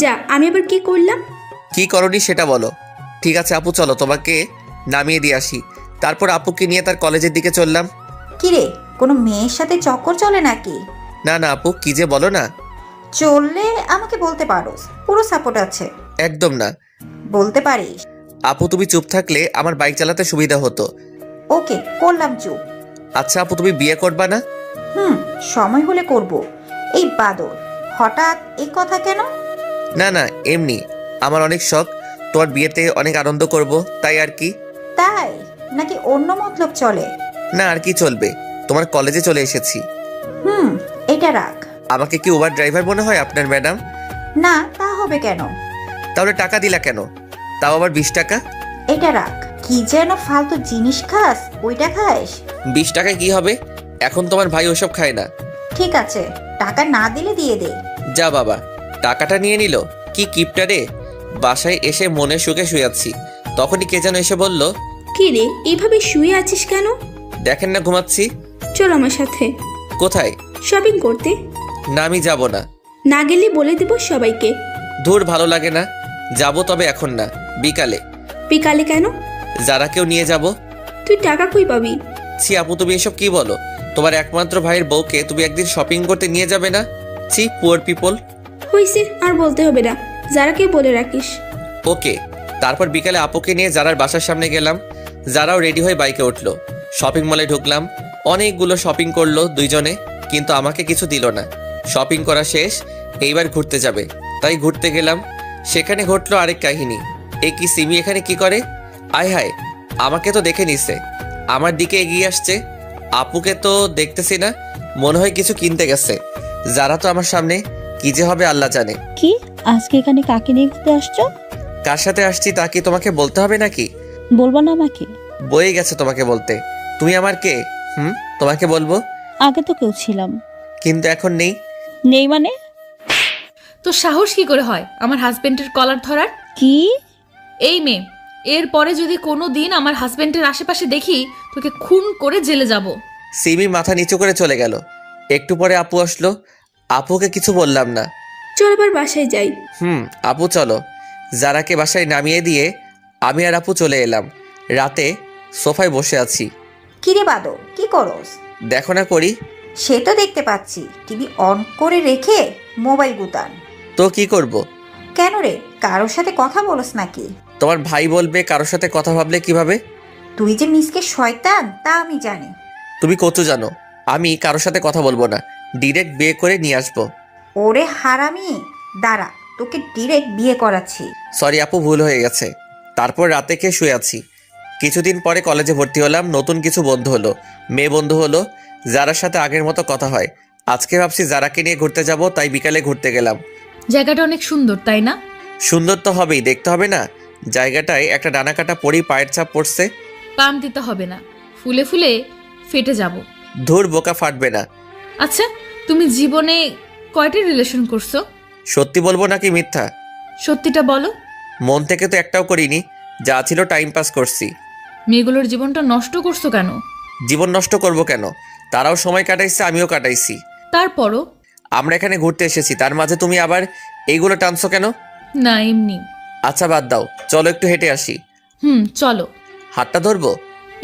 যা, আমি আবার কি করলাম? কি করনি সেটা বলো। ঠিক আছে আপু, চলো তোমাকে নামিয়ে দিয়ে আসি। তারপর আপুকে নিয়ে তার কলেজের দিকে চললাম। কিরে, কোনো মেয়ের সাথে চক্কর চলে নাকি? না না আপু, কি যে বলো না। চললে আমাকে বলতে পারোস, পুরো সাপোর্ট আছে। একদম না। বলতে পারিস। আপু, তুমি চুপ থাকলে আমার বাইক চালাতে সুবিধা হতো। ওকে, করলাম চুপ। আচ্ছা আপু, তুমি বিয়ে করবা না? সময় হলে করব। এই বাদর, হঠাৎ এই কথা কেন? না না, এমনি আমার অনেক শখ তোমার বিয়েতে অনেক আনন্দ করব, তাই আর কি। তাই নাকি অন্য মতলব চলে? না, আর কি চলবে, তোমার কলেজে চলে এসেছি। এটা রাখ। আমাকে কি উবার ড্রাইভার মনে হয় আপনার ম্যাডাম? না, তা হবে কেন? তাহলে টাকা দিলা কেন? তাও আবার 20 টাকা। এটা রাখ। কি যেন ফালতু জিনিস খাস, ওইটা খাস। 20 টাকায় কি হবে? এখন তোমার ভাই ওসব খায় না। ঠিক আছে, টাকা না দিলে দিয়ে দে। যা বাবা, টাকাটা নিয়ে নিল। কি কিপটা রে। বাসায় এসে মনে সুখে শুয়েছি, তখনই কে যেন এসে বলল, কি রে, এইভাবে শুয়ে আছিস কেন? দেখেন না ঘুমাচ্ছি। চল আমার সাথে। কোথায়? শপিং করতে। না, আমি যাব না। না গেলে বলে দেব সবাইকে। ধুর, ভালো লাগে না। যাব, তবে এখন না, বিকালে। বিকালে কেন? যারা কেউ নিয়ে যাব। তুই টাকা কই পাবি? ছি আপু, তুমি এসব কি বলো? তোমার একমাত্র ভাইয়ের বউকে তুমি একদিন শপিং করতে নিয়ে যাবে না? ছি, পুয়ার পিপল। হইছে, আর বলতে হবে না, যারাকে বলে রাখিস। ওকে। তারপর বিকালে আপুকে নিয়ে যারার বাসার সামনে গেলাম। যারাও রেডি হয়ে বাইকে উঠলো। শপিং মলে ঢুকলাম। অনেকগুলো শপিং করলো দুইজনে, কিন্তু আমাকে কিছু দিল না। শপিং করা শেষ, এইবার ঘুরতে যাবে, তাই ঘুরতে গেলাম। সেখানে ঘটলো আরেক কাহিনী। এই কি, সিমি এখানে কি করে? আয় হায়, আমাকে তো দেখে নিছে, আমার দিকে এগিয়ে আসছে। আপুকে তো দেখতেছি না, মনে হয় কিছু কিনতে গেছে। যারা তো আমার সামনে, কি যে হবে আল্লাহ জানে। কি, আজকে এখানে কাকে নিয়ে ঘুরতে আসছো? কার সাথে আসছি তা কি তোমাকে বলতে হবে নাকি? বলবো না আমাকে? বয়ে গেছে তোমাকে বলতে। তুমি আমার কে? তোমাকে বলবো? আগে তো কেউ ছিলাম। কিন্তু এখন নেই। নেই মানে? তো সাহস কি করে হয় আমার হাজবেন্ডের কলার ধরার? কি? এই মেয়ে, এর পরে যদি কোনো দিন আমার হাজবেন্ডের আশেপাশে দেখি, তোকে খুন করে জেলে যাব। সিমি মাথা নিচু করে চলে গেল। একটু পরে আপু আসলো। আপুকে কিছু বললাম না। চল এবার বাসায় যাই। আপু চলো। যারাকে বাসায় নামিয়ে দিয়ে আমি আর আপু চলে এলাম। রাতে সোফায় বসে আছি। কিরে বাদর, কি করস? দেখো না করি। সে তো দেখতে পাচ্ছি, টিভি অন করে রেখে মোবাইল গুতান। তো কি করব? কেন রে, কারোর সাথে কথা বলস নাকি? তোমার ভাই বলবে কারোর সাথে কথা ভাবলে কিভাবে? তুই যে মিসকে শয়তান তা আমি জানি। তুমি কত জানো? আমি কারোর সাথে কথা বলবো না, ডিরেক্ট বিয়ে করে নিয়ে আসবো। ওরে হারামি, দাঁড়া, তোকে ডিরেক্ট বিয়ে করাচ্ছি। সরি আপু, ভুল হয়ে গেছে। তারপর রাতে খেয়ে শুয়ে আছি। কিছুদিন পরে কলেজে ভর্তি হলাম। নতুন কিছু বন্ধু হলো, মেয়ে বন্ধু হলো, যারার সাথে আগের মতো কথা হয়। আজকে ভাবছি যারাকে নিয়ে ঘুরতে যাব, তাই বিকালে ঘুরতে গেলাম। জায়গাটা অনেক সুন্দর, তাই না? সুন্দর তো হবেই, দেখতে হবে না? জায়গাটায় একটা ডানা কাটা পরেই পায়ের ছাপ পড়ছে। পাম দিতে হবে না, ফুলে ফুলে ফেটে যাব। ধুর, বোকা, ফাটবে না। আচ্ছা, তুমি জীবনে কয়টা রিলেশন করছো? সত্যি বলবো নাকি মিথ্যা? সত্যিটা বলো। মন থেকে তো একটাও করিনি, যা ছিল টাইম পাস করছি। মেয়েগুলোর জীবনটা নষ্ট করছো কেন? জীবন নষ্ট করব কেন? তারাও সময় কাটাইছে, আমিও কাটাইছি। তারপরও? আমরা এখানে ঘুরতে এসেছি, তার মাঝে তুমি আবার এইগুলো টানছো কেন? না এমনি। আচ্ছা বাদ দাও, চলো একটু হেঁটে আসি। চলো। হাতটা ধরবো?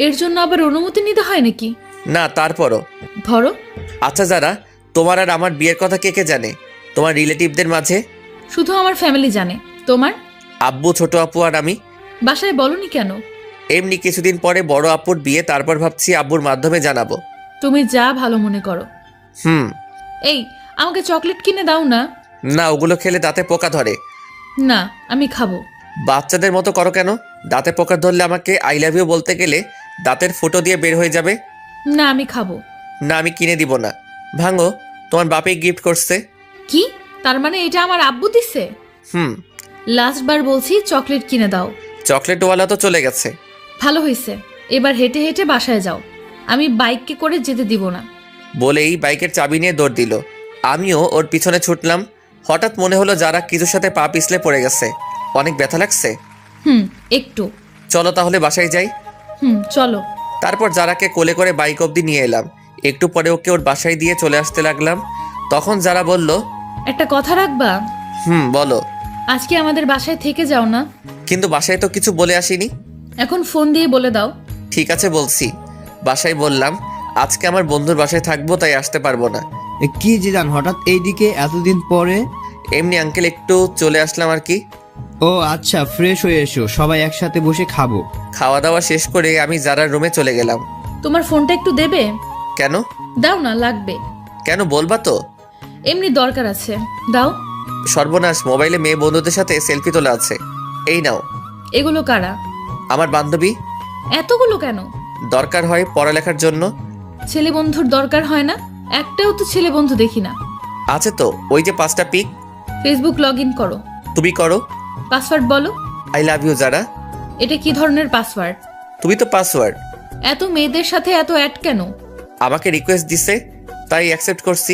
এর জন্য আবার অনুমতি নিতে হয় নাকি? না তারপরও। ধরো। আচ্ছা যারা, তোমার আর আমার বিয়ের কথা কে কে জানে তোমার রিলেটিভদের মাঝে? শুধু আমার ফ্যামিলি জানে। তোমার? আব্বু, ছোট আপু আর আমি। বাসায় বলনি কেন? এমনি কিছুদিন পরে বড় আপুর বিয়ে, তারপর ভাবছি আব্বুর মাধ্যমে জানাবো। তুমি যা ভালো মনে করো। এই, আমাকে চকলেট কিনে দাও না। না, ওগুলো খেলে দাঁতে পোকা ধরে। না, আমি খাবো। বাচ্চাদের মতো করো কেন? দাঁতে পোকা ধরলে আমাকে আই লাভ ইউ বলতে গেলে দাঁতের ফুটো দিয়ে বের হয়ে যাবে। না, আমি খাবো। না, আমি কিনে দিব না। ভাঙো, তোমার বাপে গিফট করছে। কি? তার মানে এটা আমার আব্বু দিছে? লাস্ট বার বলছি চকলেট কিনে দাও। চকলেটওয়ালা তো চলে গেছে। ভালো হয়েছে, এবার হেঁটে হেঁটে বাসায় যাও। আমি বাইকে করে যেতে দিব না। বলেই বাইকের চাবি নিয়ে দৌড় দিল। আমিও ওর পিছনে ছুটলাম। হঠাৎ মনে হলো যারা কিছুর সাথে পা পিছলে পড়ে গেছে। অনেক ব্যথা লাগছে। একটু। চলো তাহলে বাসায় যাই। চলো। তারপর যারাকে কোলে করে বাইক অবধি নিয়ে এলাম। একটু পরে ওকে ওর বাসায় দিয়ে চলে আসতে লাগলাম। তখন যারা বলল, একটা কথা রাখবা? বলো। আজকে আমাদের বাসায় থেকে যাও না। কিন্তু বাসায় তো কিছু বলে আসিনি। এখন ফোন দিয়ে বলে দাও। ঠিক আছে বলছি। বাসায় বললাম আজকে আমার বন্ধুর বাসায় থাকবো, তাই আসতে পারবো না। কি জিদান, হঠাৎ এইদিকে এতদিন পরে? এমনি আঙ্কেল, একটু চলে আসলাম আর কি। ও আচ্ছা, ফ্রেশ হয়ে এসো, সবাই একসাথে বসে খাবো। খাওয়া দাওয়া শেষ করে আমি যারার রুমে চলে গেলাম। তোমার ফোনটা একটু দেবে? কেন? দাও না, লাগবে। কেন বলবা তো? এমনি দরকার আছে, দাও। সর্বনাশ, মোবাইলে মেয়ে বন্ধুদের সাথে সেলফি তোলা আছে। এই নাও। এগুলো কারা? আমার বান্ধবী। এতগুলো কেন? দরকার হয় পড়ালেখার জন্য। ছেলে বন্ধুর দরকার হয় না? একটাও তো ছেলে বন্ধু দেখি না। আছে তো, ওই যে 5টা পিক। ফেসবুক লগ ইন করো। তুমি করো। পাসওয়ার্ড বলো। আই লাভ ইউ যারা। এটা কি ধরনের পাসওয়ার্ড? তুমি তো পাসওয়ার্ড। এত মেয়েদের সাথে এত অ্যাড কেন? আমাকে রিকোয়েস্ট দিছে, তাই অ্যাকসেপ্ট করছি।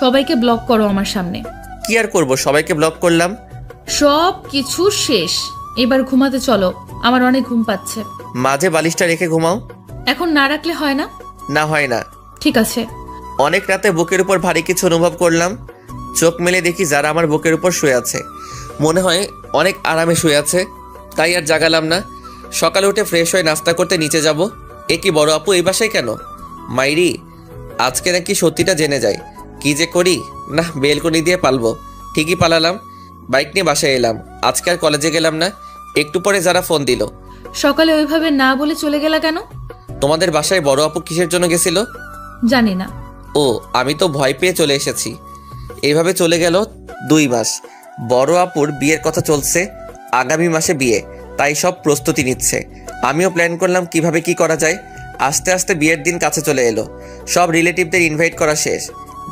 সবাইকে ব্লক করো আমার সামনে। কি আর করব, সবাইকে ব্লক করলাম। সব কিছু শেষ, এবার ঘুমাতে চলো, আমার অনেক ঘুম পাচ্ছে। মাঝে বালিশটা রেখে ঘুমাও। এখন না রাখলে হয় না? না, হয় না। ঠিক আছে। অনেক রাতে বুকের উপর ভারী কিছু অনুভব করলাম। চোখ মেলে দেখি যারা আমার বুকের উপর শুয়ে আছে। মনে হয় অনেক আরামে শুয়ে আছে, তাই আর জাগালাম না। সকালে উঠে ফ্রেশ হয়ে নাস্তা করতে নিচে যাব। এ কি বড় আপু এই বাসায় কেন? মাইরি, আজকে নাকি সত্যিটা জেনে যায়। কি যে করি, না বেলকনি দিয়ে পালবো। ঠিকই পালালাম। বাইক নিয়ে বাসায় এলাম। আজকে আর কলেজে গেলাম না। একটু পরে যারা ফোন দিল। সকালে ওইভাবে না বলে চলে গেলা কেন? তোমাদের বাসায় বড় আপু কিসের জন্য গেছিল? জানি না। ও, আমি তো ভয় পেয়ে চলে এসেছি। এইভাবে চলে গেল 2 মাস। বড় আপুর বিয়ের কথা চলছে, আগামী মাসে বিয়ে, তাই সব প্রস্তুতি নিচ্ছে। আমিও প্ল্যান করলাম কিভাবে কি করা যায়। আস্তে আস্তে বিয়ের দিন কাছে চলে এলো। সব রিলেটিভদের ইনভাইট করা শেষ।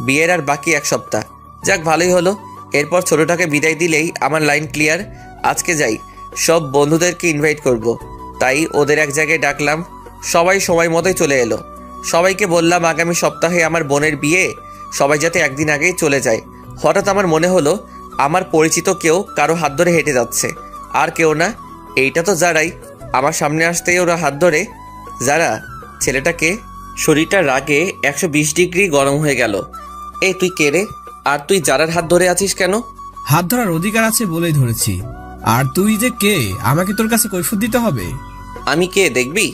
বিয়ের আর বাকি 1 সপ্তাহ। যাক, ভালোই হলো। এরপর ছোটটাকে বিদায় দিলেই আমার লাইন ক্লিয়ার। আজকে যাই, সব বন্ধুদেরকে ইনভাইট করব। তাই ওদের এক জায়গায় ডাকলাম। সবাই সময় মতোই চলে এলো। সবাইকে বললাম আগামী সপ্তাহে আমার বোনের বিয়ে, সবাই যাতে একদিন আগেই চলে যায়। হঠাৎ আমার মনে হলো আমার পরিচিত কেউ কারো হাত ধরে হেঁটে যাচ্ছে। আর কেউ না, এইটা তো যারাই। আমার সামনে আসতেই ওরা হাত ধরে। যারা, ছেলেটাকে। শরীরটা রাগে 120 ডিগ্রি গরম হয়ে গেল। এই তুই কে রে? আর তুই যারার হাত ধরে আছিস কেন? হাত ধরার অধিকার আছে বলেই ধরেছি। আর তুই যে কে, আমাকে তোর কাছে কৈফিয়ত দিতে হবে? আমি কে দেখবি?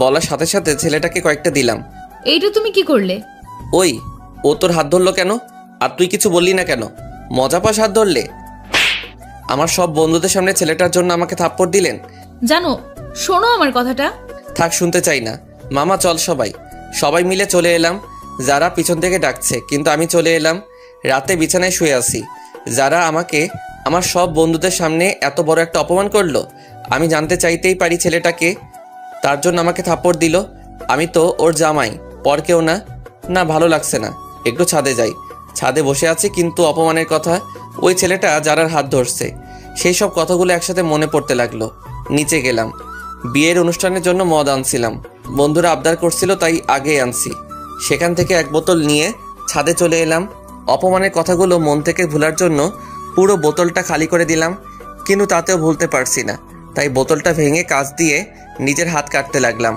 বলার সাথে সাথে ছেলেটাকে কয়েকটা দিলাম। এইটা তুমি কি করলে? ওই, ও তোর হাত ধরলো কেন? আর তুই কিছু বললি না কেন? মজা পাস হাত ধরলে? আমার সব বন্ধুদের সামনে ছেলেটার জন্য আমাকে থাপ্পড় দিলেন। জানো, শোনো আমার কথাটা। থাক, শুনতে চাই না। মামা চল, সবাই মিলে চলে এলাম। যারা পিছন থেকে ডাকছে, কিন্তু আমি চলে এলাম। রাতে বিছানায় শুয়ে আছি। যারা আমাকে আমার সব বন্ধুদের সামনে এত বড় একটা অপমান করলো। আমি জানতে চাইতেই পারি ছেলেটাকে, তার জন্য আমাকে থাপ্পড় দিল। আমি তো ওর জামাই, পর কেউ না। না, ভালো লাগছে না। একটু ছাদে যাই। ছাদে বসে আছি, কিন্তু অপমানের কথা, ওই ছেলেটা যারার হাত ধরছে, সেই সব কথাগুলো একসাথে মনে পড়তে লাগলো। নিচে গেলাম। বিয়ের অনুষ্ঠানের জন্য মদ আনছিলাম। বন্ধুরা আবদার করছিল, তাই আগে আনছি। সেখান থেকে 1 বোতল নিয়ে ছাদে চলে এলাম। অপমানের কথাগুলো মন থেকে ভোলার জন্য পুরো বোতলটা খালি করে দিলাম, কিন্তু তাতেও ভুলতে পারছি না। তাই বোতলটা ভেঙে কাঁচ দিয়ে নিজের হাত কাটতে লাগলাম।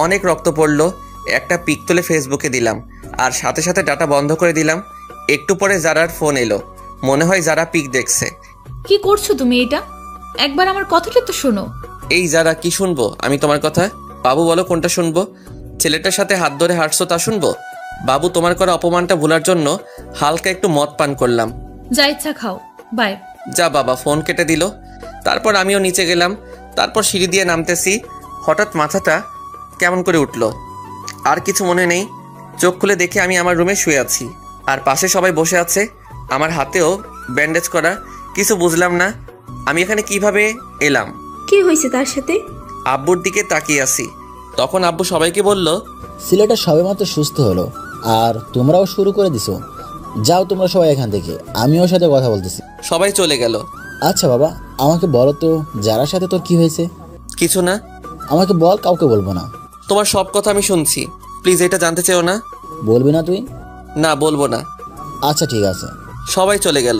অনেক রক্ত পড়লো। একটা পিক তুলে ফেসবুকে দিলাম, আর সাথে সাথে ডাটা বন্ধ করে দিলাম। একটু পরে জারার ফোন এলো। মনে হয় যারা পিক দেখছে। কি করছো তুমি এটা? একবার আমার কথাটা তো শোনো। এই যারা, কি শুনবো আমি তোমার কথা? বাবু বলো কোনটা শুনবো? ছেলেটার সাথে হাত ধরে হাঁটছো তা শুনবো? বাবু, তোমার করা অপমানটা ভোলার জন্য হালকা একটু মদ পান করলাম। যা ইচ্ছা খাও, বাই। যা বাবা। ফোন কেটে দিল। তারপর আমিও নিচে গেলাম। তারপর সিঁড়ি দিয়ে নামতেছি, হঠাৎ মাথাটা কেমন করে উঠলো। আর কিছু মনে নেই। চোখ খুলে দেখে আমি আমার রুমে শুয়ে আছি, আর পাশে সবাই বসে আছে। আমার হাতেও ব্যান্ডেজ করা। কিছু বুঝলাম না আমি এখানে কিভাবে এলাম। কি হয়েছে তার সাথে? আব্বুর দিকে তাকিয়ে আছি। তখন আব্বু সবাইকে বলল, ছেলেটা সবেমাত্র সুস্থ হলো, আর তোমরাও শুরু করে দিছো। যাও তোমরা সবাই এখান থেকে, আমি ওর সাথে কথা বলতেছি। সবাই চলে গেল। আচ্ছা বাবা, আমাকে বলো তো যারার সাথে তোর কি হয়েছে? কিছু না। আমাকে বল, কাউকে বলবো না। তোমার সব কথা আমি শুনছি, প্লিজ এটা জানতে চাও না? বলবি না তুই? না, বলবো না। আচ্ছা ঠিক আছে। সবাই চলে গেল।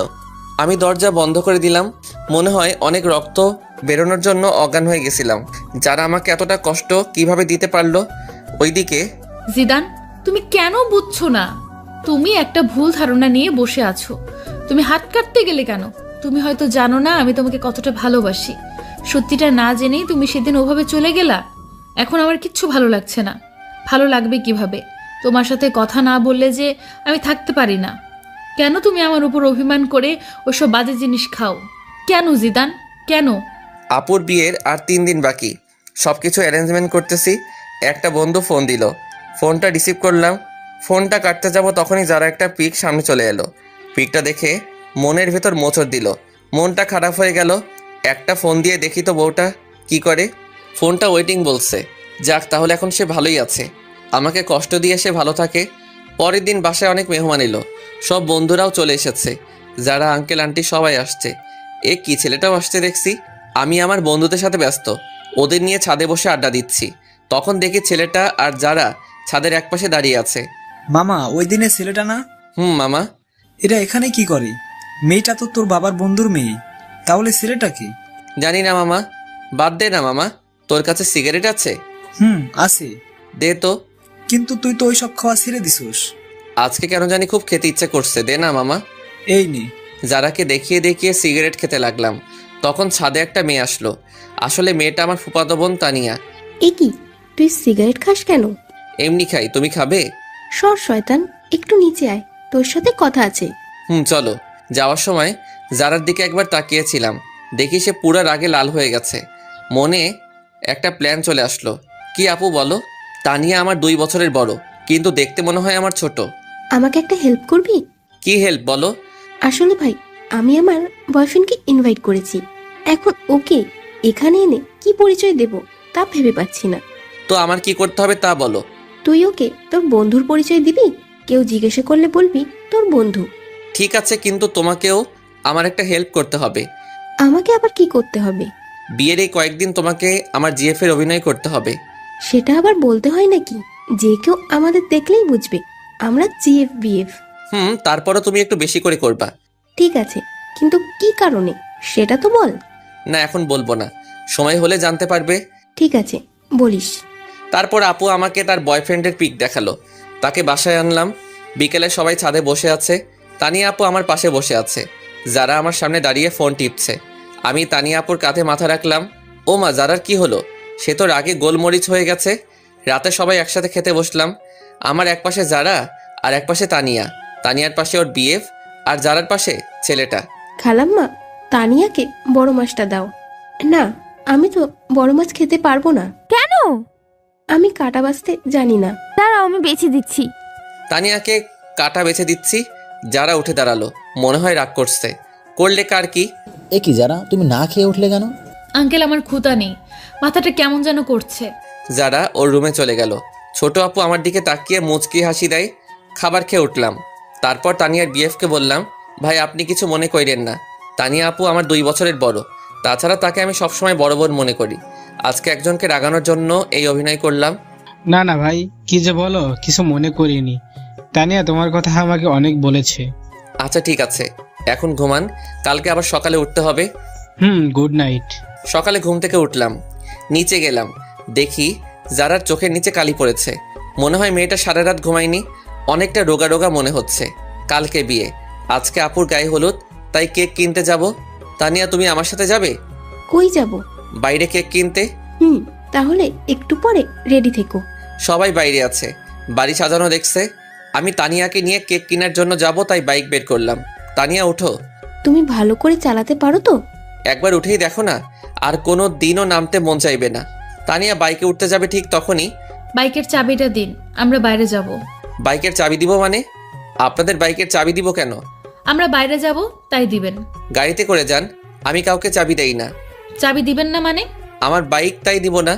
আমি দরজা বন্ধ করে দিলাম। মনে হয় অনেক রক্ত বেরোনোর জন্য অজ্ঞান হয়ে গেছিলাম। যারা আমাকে এতটা কষ্ট কিভাবে দিতে পারলো। ওইদিকে জিদান, তুমি কেন বুঝছো না? তুমি একটা ভুল ধারণা নিয়ে বসে আছো। তুমি হাত কাটতে গেলে কেন? তুমি হয়তো জানো না আমি তোমাকে কতটা ভালোবাসি। সত্যিটা না জেনেই তুমি সেদিন ওভাবে চলে গেলা। এখন আমার কিচ্ছু ভালো লাগছে না। ভালো লাগবে কিভাবে? তোমার সাথে কথা না বললে যে আমি থাকতে পারি না। কেন তুমি আমার উপর অভিমান করে ওসব বাজে জিনিস খাও? কেন জিদান, কেন? আপুর বিয়ের আর 3 দিন বাকি। সব কিছু অ্যারেঞ্জমেন্ট করতেছি। একটা বন্ধু ফোন দিল। ফোনটা রিসিভ করলাম। ফোনটা কাটতে যাব তখনই যারা একটা পিক সামনে চলে এলো। পিকটা দেখে মনের ভেতর মোচড় দিল। মনটা খারাপ হয়ে গেল। একটা ফোন দিয়ে দেখি তো বউটা কি করে। ফোনটা ওয়েটিং বলছে। যাক, তাহলে এখন সে ভালোই আছে। আমাকে কষ্ট দিয়ে সে ভালো থাকে। পরের দিন বাসায় অনেক মেহমান এলো। সব বন্ধুরাও চলে এসেছে। যারা আঙ্কেল আন্টি সবাই আসছে। এ কি, ছেলেটাও আসছে দেখছি। আমি আমার বন্ধুদের সাথে ব্যস্ত। ওদের নিয়ে ছাদে বসে আড্ডা দিচ্ছি। তখন দেখি ছেলেটা আর যারা ছাদের একপাশে দাঁড়িয়ে আছে। মামা, ওই দিনের ছেলেটা না? মামা। এরা এখানে কি করে? মেয়েটা তো তোর বাবার বন্ধুর মেয়ে। তাহলে ছেলেটা কি? জানি না মামা। বাদ দে না মামা। তোর কাছে সিগারেট আছে? আছে। দে তো। কিন্তু তুই তো ওইসব খাওয়া ছেড়ে দিছিস। আজকে কেন জানি খুব খেতে ইচ্ছে করছে। দে না মামা। এই নে। যারাকে দেখিয়ে দেখিয়ে সিগারেট খেতে লাগলাম। তখন ছাদে একটা মেয়ে আসলো। আসলে মেয়েটা আমার ফুফাতো বোন তানিয়া। এ কি, তুই সিগারেট খাস কেন? এমনি খাই, তুমি খাবে? সর শয়তান, একটু নিচে আয়, তোর সাথে কথা আছে। চলো। যাওয়ার সময় যারার দিকে একবার তাকিয়েছিলাম। দেখি সে পুরা রাগে লাল হয়ে গেছে। মনে একটা প্ল্যান চলে আসলো। কি আপু বলো? তানিয়া আমার 2 বছরের বড়, কিন্তু দেখতে মনে হয় আমার ছোট। আমাকে একটা হেল্প করবি? কি হেল্প বলো? আসলে ভাই, আমি আমার বয়ফ্রেন্ডকে ইনভাইট করেছি। এখন ওকে এখানে এনে কি পরিচয় দেব তা ভেবে পাচ্ছি না। তো আমার কি করতে হবে তা বলো। তুই ওকে তোর বন্ধুর পরিচয় দিবি। কেউ জিজ্ঞাসা করলে বলবি তোর বন্ধু। ঠিক আছে, কিন্তু তোমাকেও আমার একটা হেল্প করতে হবে। আমাকে আবার কি করতে হবে? বিয়ের এই কয়েকদিন তোমাকে আমার জিএফ এর অভিনয় করতে হবে। সেটা আবার বলতে হয় নাকি? যে কেউ আমাদের দেখলেই বুঝবে আমরা জিএফ বিএফ। তারপরও তুমি একটু বেশি করে করবা। ঠিক আছে, কিন্তু কি কারণে সেটা তো বল। না, এখন বলবো না, সময় হলে জানতে পারবে। ঠিক আছে, বলিস। তারপর আপু আমাকে তার বয়ফ্রেন্ডের পিক দেখালো। তাকে বাসায় আনলাম। বিকেলে সবাই ছাদে বসে আছে। তানিয়া আপু আমার পাশে বসে আছে। যারা আমার সামনে দাঁড়িয়ে ফোন টিপছে। আমি তানিয়া আপুর কাঁধে মাথা রাখলাম। ও মা, যারার কি হলো? সে তো রাগে গোলমরিচ হয়ে গেছে। রাতে সবাই একসাথে খেতে বসলাম। আমার এক পাশে যারা, আর এক পাশে তানিয়া। তানিয়ার পাশে ওর বিএফ, আর যারার পাশে ছেলেটা। খালাম্মা, তানিয়াকে বড় মাছটা দাও। না, আমি তো বড় মাছ খেতে পারবো না। কেন? আমি কাটা বাছতে জানি না। দাঁড়াও, আমি বেছে দিচ্ছি। তানিয়াকে কাটা বেছে দিচ্ছি। যারা উঠে দাঁড়ালো। মনে হয় রাগ করছে। করলে কার কি? এ কি যারা, তুমি না খেয়ে উঠলে কেন? আঙ্কেল, আমার ক্ষুধা নেই, মাথাটা কেমন যেন করছে। যারা ওর রুমে চলে গেল। ছোট আপু আমার দিকে তাকিয়ে মুচকি হাসি দেয়। খাবার খেয়ে উঠলাম। তারপর তানিয়ার বিএফকে বললাম, ভাই আপনি কিছু মনে করেন না। তানিয়া আপু আমার 2 বছরের বড়। তাছাড়া তাকে আমি সবসময় বড় বোন মনে করি। আজকে একজনকে রাগানোর জন্য এই অভিনয় করলাম। না না ভাই, কি যে বলো, কিছু মনে করিনি। তানিয়া তোমার কথা আমাকে অনেক বলেছে। আচ্ছা ঠিক আছে, এখন ঘুমান, কালকে আবার সকালে উঠতে হবে। Good night. সকালে ঘুম থেকে উঠলাম, নিচে গেলাম, দেখি যারার চোখের নিচে কালি পড়েছে। মনে হয় মেয়েটা সারা রাত ঘুমায়নি, অনেকটা রোগা রোগা মনে হচ্ছে। কালকে বিয়ে, আজকে আপুর গায়ে হলুদ, তাই কেক কিনতে যাব। তানিয়া, তুমি আমার সাথে যাবে? কই যাব? বাইরে কেক কিনতে। তাহলে একটু পরে রেডি থেকো। সবাই বাইরে আছে, বাড়ি সাজানো দেখছে। আমি তানিয়াকে নিয়ে কেক কেনার জন্য যাব, তাই বাইক বের করলাম। তানিয়া ওঠো। তুমি ভালো করে চালাতে পারো তো? একবার উঠেই দেখো না, আর কোনো দিনও নামতে মন চাইবে না। তানিয়া বাইকে উঠতে যাবে ঠিক তখনই, বাইকের চাবিটা দিন, আমরা বাইরে যাব। বাইকের চাবি দিব মানে? আপনাদের বাইকের চাবি দিব কেন? আমরা বাইরে যাব তাই দিবেন। গাড়িতে করে যান, আমি কাউকে চাবি দেই না। চাবি দিবেন না মানে? আমার বাইক, তাই দিব না।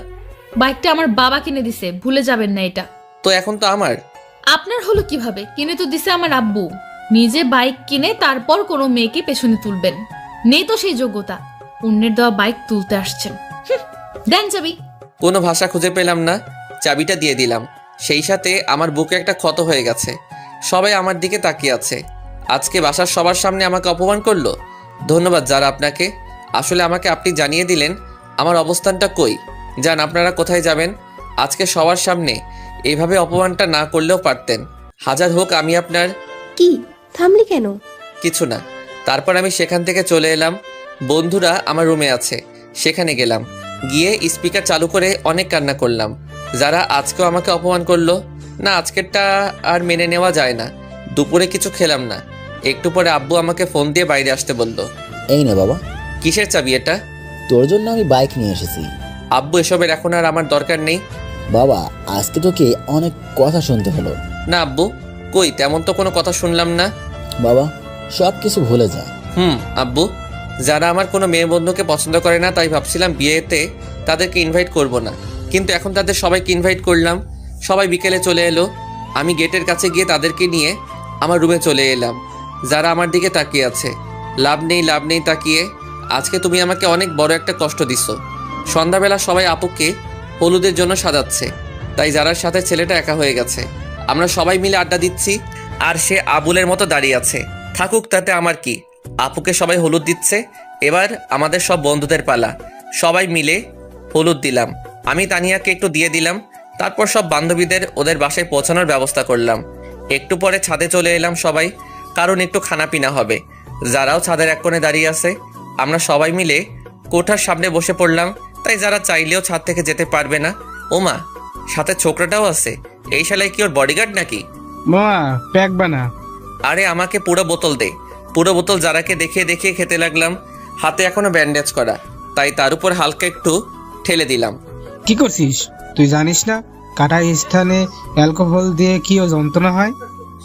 বাইকটা আমার বাবা কিনে দিছে, ভুলে যাবেন না এটা। তো এখন তো আমার। আপনার হলো কিভাবে? কিনে তো দিছে আমার আব্বু। নিজে বাইক কিনে তারপর কোনো মেয়েকে পেছনে তুলবেন, নেই তো সেই যোগ্যতা। অন্যের দেওয়া বাইক তুলতে আসছেন। দেন চাবি। কোনো ভাষা খুঁজে পেলাম না, চাবিটা দিয়ে দিলাম। সেই সাথে আমার বুকে একটা ক্ষত হয়ে গেছে। সবাই আমার দিকে তাকিয়ে আছে। আজকে বাসার সবার সামনে আমাকে অপমান করলো। ধন্যবাদ যারা আপনাকে। আসলে আমাকে আপনি জানিয়ে দিলেন আমার অবস্থানটা কই। যান, আপনারা কোথায় যাবেন? আজকে সবার সামনে এইভাবে অপমানটা না করলেও পারতেন। হাজার হোক আমি আপনার। কি থামলি কেন? কিছু না। তারপর আমি সেখান থেকে চলে এলাম। বন্ধুরা আমার রুমে আছে, সেখানে গেলাম। গিয়ে স্পিকার চালু করে অনেক কান্না করলাম। যারা আজকেও আমাকে অপমান করলো না, আজকেরটা আর মেনে নেওয়া যায় না। দুপুরে কিছু খেলাম না। একটু পরে আব্বু আমাকে ফোন দিয়ে বাইরে আসতে বলল। এই না বাবা। কিসের চাবি এটা? তোর জন্য আমি বাইক নিয়ে এসেছি। আব্বু, এসবের এখন আর আমার দরকার নেই। বাবা, আজকে তোকে অনেক কথা শুনতে হলো। না আব্বু, কই তেমন তো কোনো কথা শুনলাম না। বাবা, সব কিছু ভুলে যা। আব্বু, যারা আমার কোনো মেয়ে বন্ধুকে পছন্দ করে না, তাই ভাবছিলাম বিয়েতে তাদেরকে ইনভাইট করব না, কিন্তু এখন তাদের সবাইকে ইনভাইট করলাম। সবাই বিকেলে চলে এলো। আমি গেটের কাছে গিয়ে তাদেরকে নিয়ে আমার রুমে চলে এলাম। যারা আমার দিকে তাকিয়ে আছে। লাভ নেই তাকিয়ে। আজকে তুমি আমাকে অনেক বড় একটা কষ্ট দিছো। সন্ধ্যাবেলা সবাই আপুকে হলুদের জন্য সাজাচ্ছে, তাই যারার সাথে ছেলেটা একা হয়ে গেছে। আমরা সবাই মিলে আড্ডা দিচ্ছি, আর সে আবুলের মতো দাঁড়িয়ে আছে। থাকুক, তাতে আমার কি। আপুকে সবাই হলুদ দিচ্ছে। এবার আমাদের সব বন্ধুদের পালা। সবাই মিলে হলুদ দিলাম। আমি তানিয়াকে একটু দিয়ে দিলাম। তারপর সব বান্ধবীদের ওদের বাসায় পৌঁছানোর ব্যবস্থা করলাম। একটু পরে ছাদে চলে এলাম সবাই, কারণ একটু খানাপিনা হবে। যারাও ছাদের এক কোণে দাঁড়িয়ে আছে। আমরা সবাই মিলে কোঠার সামনে বসে পড়লাম, তাই যারা চাইলেও ছাদ থেকে যেতে পারবে না। ওমা, সাথে ছোকরাটাও আছে। এই শালায় কি ওর বডিগার্ড নাকি? মামা, প্যাক বানা। আরে আমাকে পুরো বোতল দে। পুরো বোতল যারাকে দেখিয়ে দেখিয়ে খেতে লাগলাম। হাতে এখনো ব্যান্ডেজ করা, তাই তার উপর হালকা একটু ঠেলে দিলাম। কি করছিস তুই জানিস না কাটা স্থানে অ্যালকোহল দিয়ে কি ও যন্ত্রণা হয়?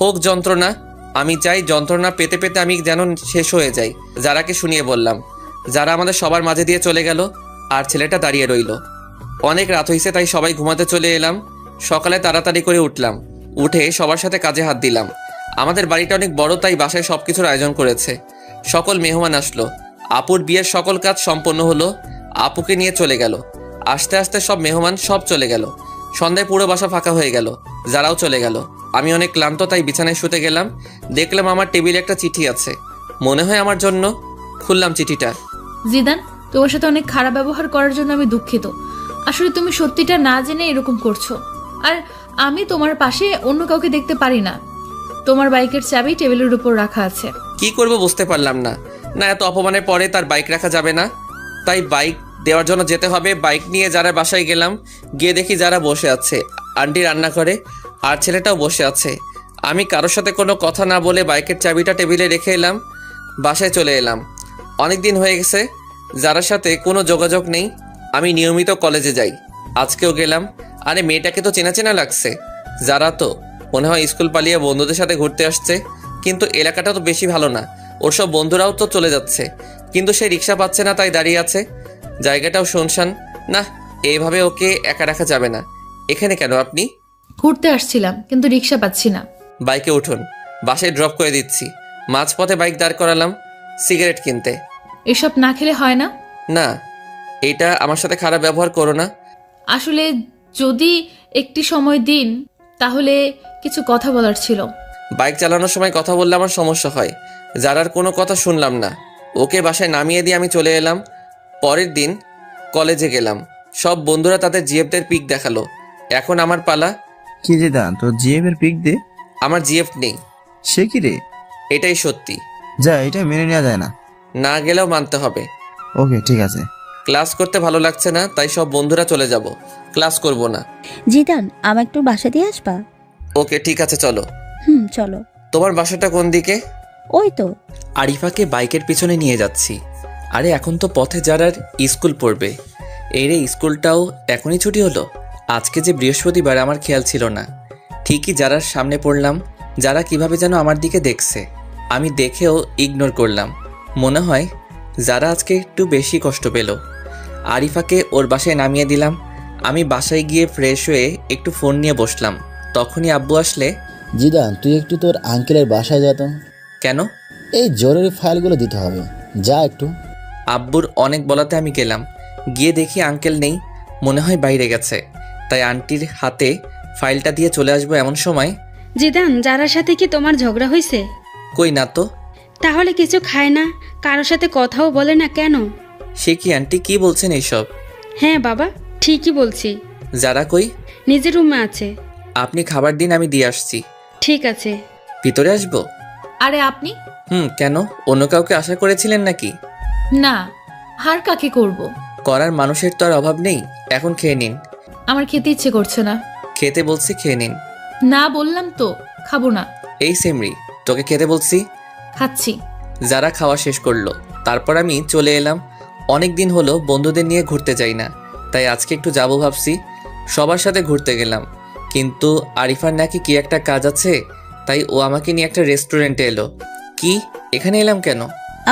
হোক যন্ত্রণা, আমি চাই যন্ত্রণা পেতে পেতে আমি যেন শেষ হয়ে যাই। যারাকে শুনিয়ে বললাম। যারা আমাদের সবার মাঝে দিয়ে চলে গেল, আর ছেলেটা দাঁড়িয়ে রইল। অনেক রাত হয়েছে, তাই সবাই ঘুমাতে চলে এলাম। সকালে তাড়াতাড়ি করে উঠলাম, উঠে সবার সাথে কাজে হাত দিলাম। আমাদের বাড়িটা অনেক বড়, তাই বাসায় সব কিছুর আয়োজন করেছে। সকল মেহমান আসলো। আপুর বিয়ের সকল কাজ সম্পন্ন হলো। আপুকে নিয়ে চলে গেল। আস্তে আস্তে সব মেহমান সব চলে গেল। সন্ধ্যায় পুরো বাসা ফাঁকা হয়ে গেল। যারাও চলে গেল। আমি অনেক ক্লান্ত, তাই বিছানায় শুতে গেলাম। দেখলাম আমার টেবিলে একটা চিঠি আছে, মনে হয় আমার জন্য। খুললাম চিঠিটা। জিদান, তোমার সাথে অনেক খারাপ ব্যবহার করার জন্য আমি দুঃখিত। আসলে তুমি সত্যিটা না জেনে এরকম করছো, আর আমি তোমার পাশে অন্য কাউকে দেখতে পারি না। তোমার বাইকের চাবি টেবিলের উপর রাখা আছে। কি করব বুঝতে পারলাম না। না, এত অপমানের পরে তার বাইক রাখা যাবে না, তাই বাইক দেওয়ার জন্য যেতে হবে। বাইক নিয়ে যারা বাসায় গেলাম, গিয়ে দেখি যারা বসে আছে আন্টি রান্না করে, আর ছেলেটাও বসে আছে। আমি কারোর সাথে কোনো কথা না বলে বাইকের চাবিটা টেবিলে রেখে এলাম। বাসায় চলে এলাম। অনেক দিন হয়ে গেছে যারার সাথে কোনো যোগাযোগ নেই। আমি নিয়মিত কলেজে যাই, আজকেও গেলাম। আরে মেয়েটাকে তো চেনা চেনা লাগছে। যারা তো মনে হয় স্কুল পালিয়ে বন্ধুদের সাথে ঘুরতে আসছে, কিন্তু এলাকাটা তো বেশি ভালো না। ওর সব বন্ধুরাও তো চলে যাচ্ছে, কিন্তু সে রিক্সা পাচ্ছে না, তাই দাঁড়িয়ে আছে। জায়গাটাও শুনশান। না, এইভাবে ওকে একা রাখা যাবে না। এখানে কেন আপনি? ঘুরতে আসছিলাম, কিন্তু রিক্সা পাচ্ছি না। বাইকে উঠুন, বাসায় ড্রপ করে দিচ্ছি। মাঝপথে বাইক দাঁড় করালাম সিগারেট কিনতে। এসব না খেলে হয় না? না, এটা আমার সাথে খারাপ ব্যবহার করো না। আসলে যদি একটি সময় দিন, তাহলে কিছু কথা বলার ছিল। বাইক চালানোর সময় কথা বললে আমার সমস্যা হয়। যারার কোনো কথা শুনলাম না, ওকে বাসায় নামিয়ে দিয়ে আমি চলে এলাম। পরের দিন কলেজে গেলাম, সব বন্ধুরা তাদের জিএফদের পিক দেখালো। এখন আমার পালা। কি জিদান, তোর জিএফ এর পিক দে। আমার জিএফ নেই। সে কি রে? এটাই সত্যি। যা, এটা মেনে নেওয়া যায় না। না গেলেও মানতে হবে। ওকে, ঠিক আছে। ক্লাস করতে ভালো লাগছে না, তাই সব বন্ধুরা চলে যাব, ক্লাস করব না। জিদান, আমার একটু বাসা দিয়ে আসবা? ওকে ঠিক আছে, চলো। চলো। তোমার বাসাটা কোন দিকে? ওই তো। আরিফাকে বাইকের পিছনে নিয়ে যাচ্ছি। আরে এখন তো পথে যারার স্কুল পড়বে। এই রে, স্কুলটাও এখনই ছুটি হলো। আজকে যে বৃহস্পতিবার, আমার খেয়াল ছিল না। ঠিকই যারার সামনে পড়লাম। যারা কিভাবে যেন আমার দিকে দেখছে, আমি দেখেও ইগনোর করলাম। মনে হয় যারা আজকে একটু বেশি কষ্ট পেল। আরিফাকে ওর বাসায় নামিয়ে দিলাম। আমি বাসায় গিয়ে ফ্রেশ হয়ে একটু ফোন নিয়ে বসলাম। তখনই আব্বু আসলে। জিদান, তুই একটু তোর আঙ্কেলের বাসায় যা তো। কেন? এই জরুরি ফাইলগুলো দিতে হবে, যা একটু। আব্বুর অনেক বলাতে আমি গেলাম। গিয়ে দেখি আঙ্কেল নেই, মনে হয় বাইরে গেছে। তাই আন্টির হাতে ফাইলটা দিয়ে চলে আসবো এমন সময়। জিদান, যারার সাথে কি তোমার ঝগড়া হয়েছে? কই না তো। তাহলে কিছু খায় না, কারোর সাথে কথাও বলে না কেন? সে কি আন্টি, কি বলছেন এইসব? হ্যাঁ বাবা, ঠিকই বলছি। যারা কই? নিজের রুমে আছে। আপনি খাবার দিন, আমি দিয়ে আসছি। ঠিক আছে। ভিতরে আসবো? আরে আপনি? কেন, অন্য কাউকে আশা করেছিলেন নাকি? না, আর কাকে করব? করার মানুষের তো আর অভাব নেই। এখন খেয়ে নিন। আমার খেতে ইচ্ছে করছে না। খেতে বলছি, খেয়ে নিন। না বললাম তো, খাবো না। এই সেমরি, তোকে খেতে বলছি। খাচ্ছি। যারা খাওয়া শেষ করলো, তারপর আমি চলে এলাম। অনেক দিন হলো বন্ধুদের নিয়ে ঘুরতে যাই না, তাই আজকে একটু যাবো ভাবছি। সবার সাথে ঘুরতে গেলাম, কিন্তু আরিফার নাকি কি একটা কাজ আছে, তাই ও আমাকে নিয়ে একটা রেস্টুরেন্টে এলো। কি, এখানে এলাম কেন?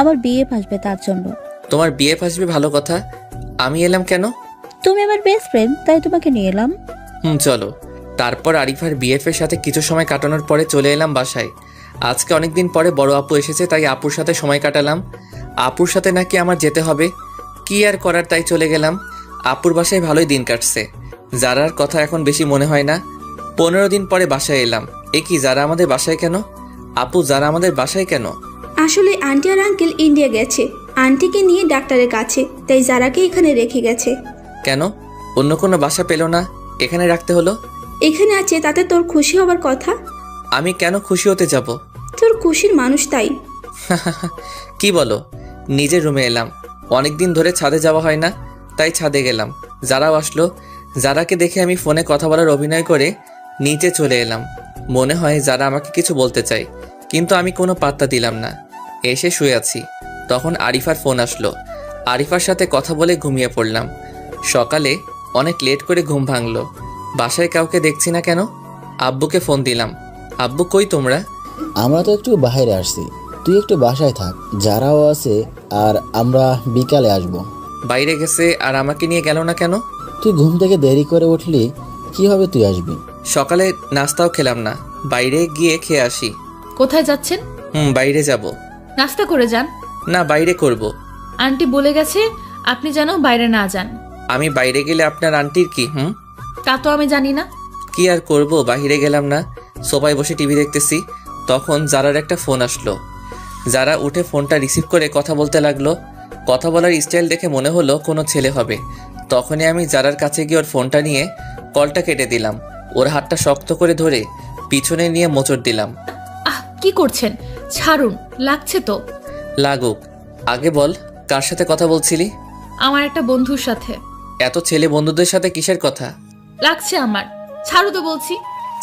আমার বিয়ে আসবে, তার জন্য। তোমার বিয়ে আসবে, ভালো কথা। আমি এলাম কেন? তুমি আমার বেস্ট ফ্রেন্ড, তাই তোমাকে নিয়ে এলাম। চলো। তারপর আরিফার বিএফের সাথে কিছু সময় কাটানোর পরে চলে এলাম বাসায়। আজকে অনেকদিন পরে বড় আপু এসেছে, তাই আপুর সাথে সময় কাটালাম। আপুর সাথে নাকি আমার যেতে হবে, কি আর করার, তাই চলে গেলাম। আপুর বাসায় ভালোই দিন কাটছে। যারার কথা এখন বেশি মনে হয় না। 15 দিন পরে বাসায় এলাম। এ কি, যারা আমাদের বাসায় কেন? আপু, যারা আমাদের বাসায় কেন? আসলে আন্টি আর আঙ্কেল ইন্ডিয়া গেছে, আন্টিকে নিয়ে ডাক্তারের কাছে, তাই যারাকে এখানে রেখে গেছে। কেন, অন্য কোনো বাসা পেল না, এখানে রাখতে হলো? এখানে আছে তাতে তোর খুশি হবার কথা। আমি কেন খুশি হতে যাব? তোর খুশির মানুষ তাই। কি বলো? নিজের রুমে এলাম। অনেকদিন ধরে ছাদে যাওয়া হয় না, তাই ছাদে গেলাম। যারাও আসলো। যারাকে দেখে আমি ফোনে কথা বলার অভিনয় করে নিচে চলে এলাম। মনে হয় যারা আমাকে কিছু বলতে চাই, কিন্তু আমি কোনো পাত্তা দিলাম না। এসে শুয়ে আছি, তখন আরিফার ফোন আসলো। আরিফার সাথে কথা বলে ঘুমিয়ে পড়লাম। সকালে অনেক লেট করে ঘুম ভাঙলো। বাসায় কাউকে দেখছি না কেন। আব্বুকে ফোন দিলাম। আব্বু, কই তোমরা? আমরা তো একটু বাইরে আসছি, তুই একটু বাসায় থাক, যারাও আছে, আর আমরা বিকালে আসব। বাইরে গেছে আর আমাকে নিয়ে গেল না কেন? তুই ঘুম থেকে দেরি করে উঠলি, কিভাবে তুই আসবি? সকালে নাস্তাও খেলাম না, বাইরে গিয়ে খেয়ে আসি। কোথায় যাচ্ছেন? বাইরে যাব। নাস্তা করে যান। না, বাইরে করব। আন্টি বলে গেছে আপনি যেন বাইরে না যান। আমি বাইরে গেলে আপনার আন্টির কি? তা তো আমি জানি না। কি আর করব, বাইরে গেলাম না, সোফায় বসে টিভি দেখতেছি। তখন যারার একটা ফোন আসলো। যারা উঠে ফোনটা রিসিভ করে কথা বলতে লাগলো। কথা বলার স্টাইল দেখে মনে হলো কোনো ছেলে হবে। তখনই আমি যারার কাছে গিয়ে ওর ফোনটা নিয়ে কলটা কেটে দিলাম। ওর হাতটা শক্ত করে ধরে পিছনে নিয়ে মোচড় দিলাম। কি করছেন? ছাড়ুন, লাগছে তো। লাগুক, আগে বল কার সাথে কথা বলছিলি? আমার একটা বন্ধুর সাথে। এত ছেলে বন্ধুদের সাথে কিসের কথা? লাগছে আমার, ছাড়ু তো বলছি।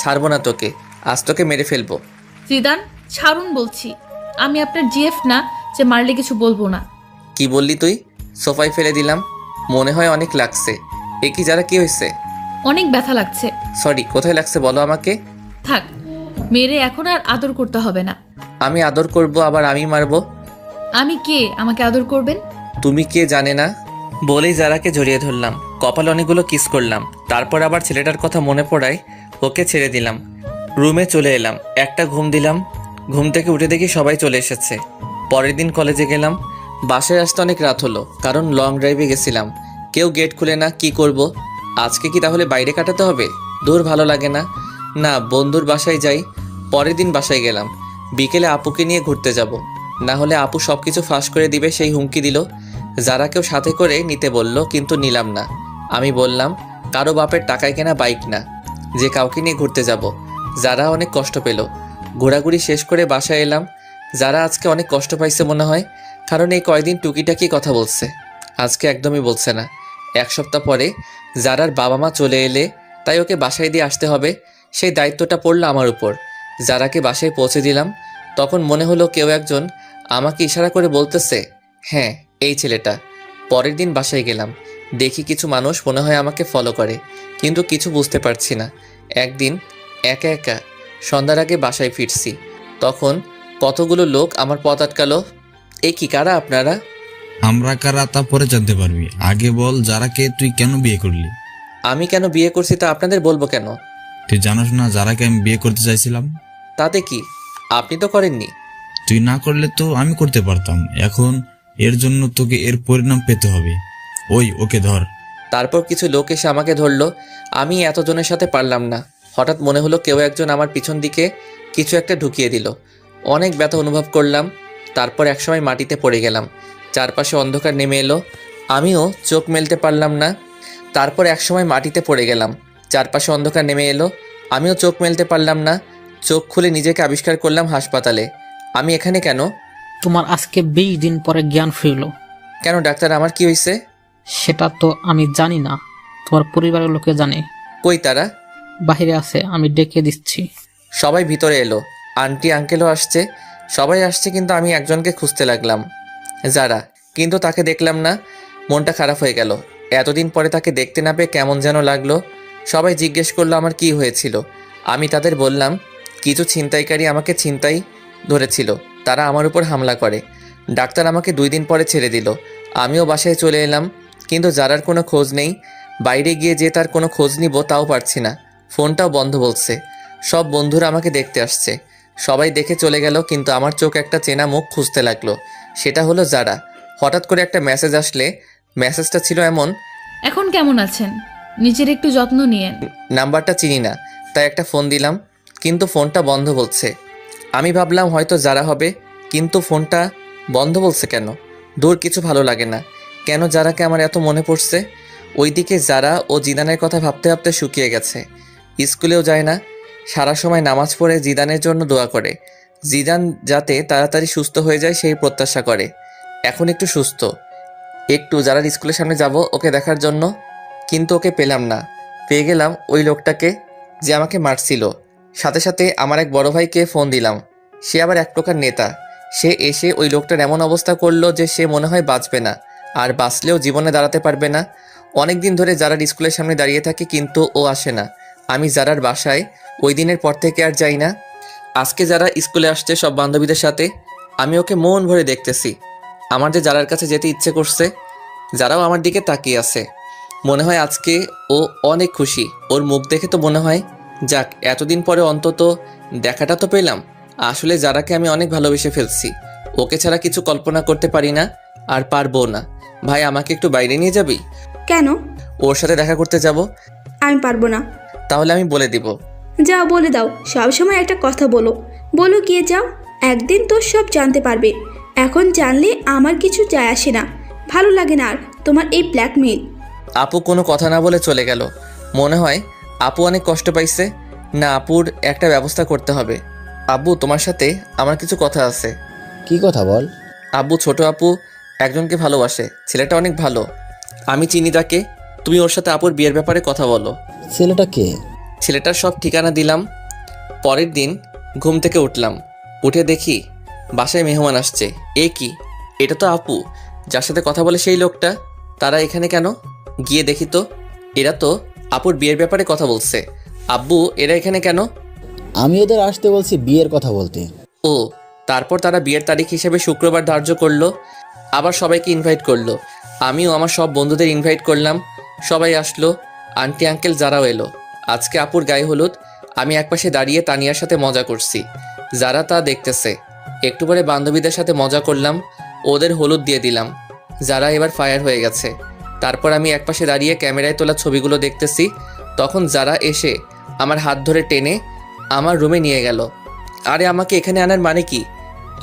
ছাড়বো না তোকে, আজ তোকে মেরে ফেলবো। জিদান, ছাড়ুন বলছি। আমি আপনার জিএফ না যে মারলে কিছু বলবো না। কি বললি তুই? সোফায় ফেলে দিলাম। মনে হয় অনেক লাগছে। এ কি, যারা কি হয়েছে? অনেক ব্যথা লাগছে। সরি, কোথায় লাগছে বলো আমাকে। থাক, মেরে এখন আর আদর করতে হবে না। আমি আদর করব, আবার আমি মারবো? আমি কে আমাকে আদর করবেন? তুমি কে জানে না বলেই যারাকে জড়িয়ে ধরলাম। কপালে অনেকগুলো কিস করলাম। তারপর আবার ছেলেটার কথা মনে পড়ায় ওকে ছেড়ে দিলাম। রুমে চলে এলাম, একটা ঘুম দিলাম। ঘুম থেকে উঠে দেখি সবাই চলে এসেছে। পরের দিন কলেজে গেলাম। বাসায় আসতে অনেক রাত হলো, কারণ লং ড্রাইভে গেছিলাম। কেউ গেট খুলে না, কি করব? আজকে কি তাহলে বাইরে কাটাতে হবে? দূর, ভালো লাগে না। না, বন্ধুর বাসায় যাই। পরের দিন বাসায় গেলাম। বিকেলে আপুকে নিয়ে ঘুরতে যাব, না হলে আপু সব কিছু ফাঁস করে দিবে সেই হুমকি দিল। যারাকেও সাথে করে নিতে বলল, কিন্তু নিলাম না। আমি বললাম কারো বাপের টাকায় কেনা বাইক না যে কাউকে নিয়ে ঘুরতে যাব। যারা অনেক কষ্ট পেল। ঘোরাঘুরি শেষ করে বাসায় এলাম। যারা আজকে অনেক কষ্ট পাইছে মনে হয়, কারণ এই কয়দিন টুকিটাকি কথা বলছে, আজকে একদমই বলছে না। এক সপ্তাহ পরে যারার বাবা মা চলে এলে তাই ওকে বাসায় দিয়ে আসতে হবে, সেই দায়িত্বটা পড়লো আমার উপর। যারাকে বাসায় পৌঁছে দিলাম, তখন মনে হলো কেউ একজন আমাকে ইশারা করে বলতেছে, হ্যাঁ এই ছেলেটা। পরের দিন বাসায় গেলাম, দেখি কিছু মানুষ মনে হয় আমাকে ফলো করে, কিন্তু কিছু বুঝতে পারছি না। একদিন একা একা সন্ধ্যার আগে বাসায় ফিরছি, তখন কতগুলো লোক আমার পথ আটকালো। এই কি, কারা আপনারা? আমরা কারা তা পরে জানতে পারবি, আগে বল যারাকে তুই কেন বিয়ে করলি? আমি কেন বিয়ে করছি তা আপনাদের বলবো কেন? তুই জানোস না যারাকে আমি বিয়ে করতে চাইছিলাম? তাতে কি, আপনি তো করেননি। তুই না করলে তো আমি করতে পারতাম। এখন এর জন্য তোকে এর পরিণাম পেতে হবে। ওকে ধর। তারপর কিছু লোক এসে আমাকে ধরলো। আমি এতজনের সাথে পারলাম না। হঠাৎ মনে হলো কেউ একজন আমার পিছন দিকে কিছু একটা ঢুকিয়ে দিল। অনেক ব্যথা অনুভব করলাম। তারপর একসময় মাটিতে পড়ে গেলাম। চারপাশে অন্ধকার নেমে এলো, আমিও চোখ মেলতে পারলাম না। তারপর একসময় মাটিতে পড়ে গেলাম, চারপাশে অন্ধকার নেমে এলো, আমিও চোখ মেলতে পারলাম না। চোখ খুলে নিজেকে আবিষ্কার করলাম হাসপাতালে। আমি এখানে কেন? তোমার আজকে 20 দিন পরে জ্ঞান ফিরল। কেন ডাক্তার, আমার কি হয়েছে? সেটা তো আমি জানি না, তোমার পরিবারের লোকে জানে। কই তারা? বাহিরে আছে, আমি ডেকে দিচ্ছি। সবাই ভিতরে এলো, আন্টি আঙ্কেলও আসছে, সবাই আসছে, কিন্তু আমি একজনকে খুঁজতে লাগলাম, যারা। কিন্তু তাকে দেখলাম না, মনটা খারাপ হয়ে গেল। এতদিন পরে তাকে দেখতে না পেয়ে কেমন যেন লাগলো। সবাই জিজ্ঞেস করলো আমার কি হয়েছিল। আমি তাদের বললাম কিছু ছিনতাইকারী আমাকে ছিনতাই ধরেছিল, তারা আমার উপর হামলা করে। ডাক্তার আমাকে 2 দিন পরে ছেড়ে দিল। আমিও বাসায় চলে এলাম, কিন্তু যারার কোনো খোঁজ নেই। বাইরে গিয়ে যে তার কোনো খোঁজ নিব তাও পারছি না, ফোনটাও বন্ধ বলছে। সব বন্ধুরা আমাকে দেখতে আসছে, সবাই দেখে চলে গেল, কিন্তু আমার চোখ একটা চেনা মুখ খুঁজতে লাগলো। সেটা হলো যারা। হঠাৎ করে একটা মেসেজ আসলে, মেসেজটা ছিল এমন, এখন কেমন আছেন, নিজের একটু যত্ন নিয়েন। নাম্বারটা চিনি না, তাই একটা ফোন দিলাম, কিন্তু ফোনটা বন্ধ বলছে। আমি ভাবলাম হয়তো যারা হবে, কিন্তু ফোনটা বন্ধ বলছে কেন? দূর, কিছু ভালো লাগে না। কেন যারাকে আমার এত মনে পড়ছে? ওইদিকে যারা ও জিদানের কথা ভাবতে ভাবতে শুকিয়ে গেছে। স্কুলেও যায় না, সারা সময় নামাজ পড়ে জিদানের জন্য দোয়া করে, জিদান যাতে তাড়াতাড়ি সুস্থ হয়ে যায় সেই প্রত্যাশা করে। এখন একটু সুস্থ, একটু যারার স্কুলের সামনে যাব ওকে দেখার জন্য, কিন্তু ওকে পেলাম না। পেয়ে গেলাম ওই লোকটাকে যে আমাকে মারছিল। সাথে সাথে আমার এক বড় ভাইকে ফোন দিলাম, সে আবার এক প্রকার নেতা। সে এসে ওই লোকটার এমন অবস্থা করলো যে সে মনে হয় বাঁচবে না, আর বাঁচলেও জীবনে দাঁড়াতে পারবে না। অনেক দিন ধরে যারার স্কুলের সামনে দাঁড়িয়ে থাকে, কিন্তু ও আসে না। আমি যারার বাসায় ওই দিনের পর থেকে আর যাই না। আজকে যারা স্কুলে আসছে সব বান্ধবীদের সাথে, আমি ওকে মন ভরে দেখতেছি। আমার যে যারার কাছে যেতে ইচ্ছে করছে, যারাও আমার দিকে তাকিয়ে আছে। মনে হয় আজকে ও অনেক খুশি। ওর মুখ দেখে তো মনে হয় যাক, এতদিন পরে অন্তত দেখাটা তো পেলাম। আসলে যারাকে আমি অনেক ভালোবেসে ফেলছি, ওকে ছাড়া কিছু কল্পনা করতে পারি না, আর পারবো না। ভাই, আমাকে একটু বাইরে নিয়ে যাবি? কেন? ওর সাথে দেখা করতে যাব। আমি পারবো না। তাহলে আমি বলে দিব। যাও, বলে দাও। সবসময় একটা কথা বলো, গিয়ে যাও। একদিন তো সব জানতে পারবে। এখন জানলে আমার কিছু যায় আসে না, ভালো লাগে না আর তোমার এই ব্ল্যাকমেইল। আপু কোনো কথা না বলে চলে গেল। মনে হয় আপু অনেক কষ্ট পাইছে। না, আপুর একটা ব্যবস্থা করতে হবে। আব্বু, তোমার সাথে আমার কিছু কথা আছে। কি কথা বল? আব্বু, ছোট আপু একজনকে ভালোবাসে, ছেলেটা অনেক ভালো। আমি চিনি তাকে। তুমি ওর সাথে আপুর বিয়ের ব্যাপারে কথা বলো। ছেলেটা কে? ছেলেটার সব ঠিকানা দিলাম। পরের দিন ঘুম থেকে উঠলাম, উঠে দেখি বাসায় মেহমান আসছে। এ কি, এটা তো আপু যার সাথে কথা বলে সেই লোকটা। তারা এখানে কেন? গিয়ে দেখি তো, এরা তো আপুর বিয়ের ব্যাপারে কথা বলছে। আব্বু, এরা এখানে কেন? আমি ওদের আসতে বলছি বিয়ের কথা বলতে। ও, তারপর তারা বিয়ের তারিখ হিসেবে শুক্রবার ধার্য করলো, আবার সবাইকে ইনভাইট করলো। আমিও আমার সব বন্ধুদের ইনভাইট করলাম, সবাই আসলো। আন্টি আঙ্কেল যারাও এলো। আজকে আপুর গায়ে হলুদ। আমি একপাশে দাঁড়িয়ে তানিয়ার সাথে মজা করছি, যারা তা দেখতেছে। একটু পরে বান্ধবীদের সাথে মজা করলাম, ওদের হলুদ দিয়ে দিলাম। যারা এবার ফায়ার হয়ে গেছে। তারপর আমি একপাশে দাঁড়িয়ে ক্যামেরায় তোলা ছবিগুলো দেখতেছি। তখন যারা এসে আমার হাত ধরে টেনে আমার রুমে নিয়ে গেল। আরে আমাকে এখানে আনার মানে কি?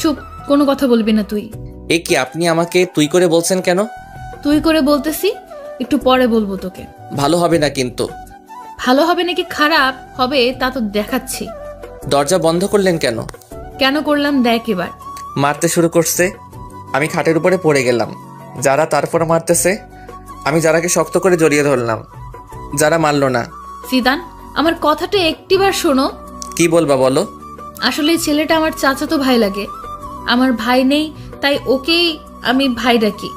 চুপ, কোনো কথা বলবি না তুই। এ কি আপনি আমাকে তুই করে বলছেন কেন? তুই করে বলতেছি, একটু পরে বলবো তোকে। ভালো হবে না কিন্তু। ভালো হবে নাকি খারাপ হবে তা তো দেখাচ্ছি। দরজা বন্ধ করলেন কেন? কেন করলাম দেখ এবার। মারতে শুরু করছে, আমি খাটের উপরে পড়ে গেলাম। যারা তারপর মারতেছে, আমি যারাকে শক্ত করে জড়িয়ে ধরলাম। যারা মারল না। জিদান, আমার কথাটা একটিবার শোনো। কি বলবা বলো? আসলে এই ছেলেটা আমার চাচাতো ভাই লাগে। আমার ভাই নেই, তাই ওকেই আমি ভাই ডাকি।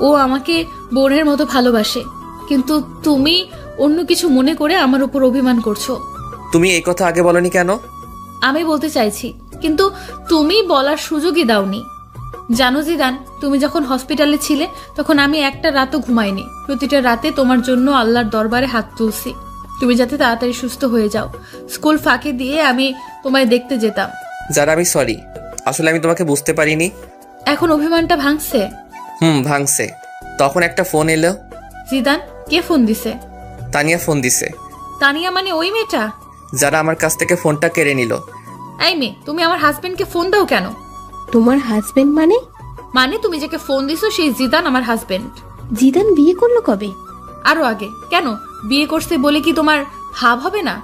ও আমাকে বোনের মতো ভালোবাসে, কিন্তু তুমি অন্য কিছু মনে করে আমার উপর অভিমান করছো। তুমি এই কথা আগে বলনি কেন? আমি বলতে চাইছি, কিন্তু তুমি বলার সুযোগই দাওনি। জানো জিদান, তুমি যখন হসপিটালে ছিলে তখন আমি একটা রাতও ঘুমাইনি। প্রতিটা রাতে তোমার জন্য আল্লাহর দরবারে হাত তুলছি, তুমি যাতে তাড়াতাড়ি সুস্থ হয়ে যাও। স্কুল ফাঁকি দিয়ে আমি তোমায় দেখতে যেতাম। যারা আমি সরি, আসলে আমি তোমাকে বুঝতে পারিনি। এখন অভিমানটা ভাঙছে? ভাঙছে। তখন একটা ফোন এলো। জিদান, কে ফোন দিছে? তানিয়া ফোন দিছে। তানিয়া মানে ওই মেয়েটা? যারা আমার কাছ থেকে ফোনটা কেড়ে নিল। এই মেয়ে, তুমি আমার হাজবেন্ডকে ফোন দাও কেন? তোমার হাজবেন্ড মানে? মানে তুমি যাকে ফোন দিছো সেই জিদান আমার হাজবেন্ড। জিদান বিয়ে করলো কবে? আরো আগে। কেন, বিয়ে করতে বলে কি তোমার ভাব হবে না,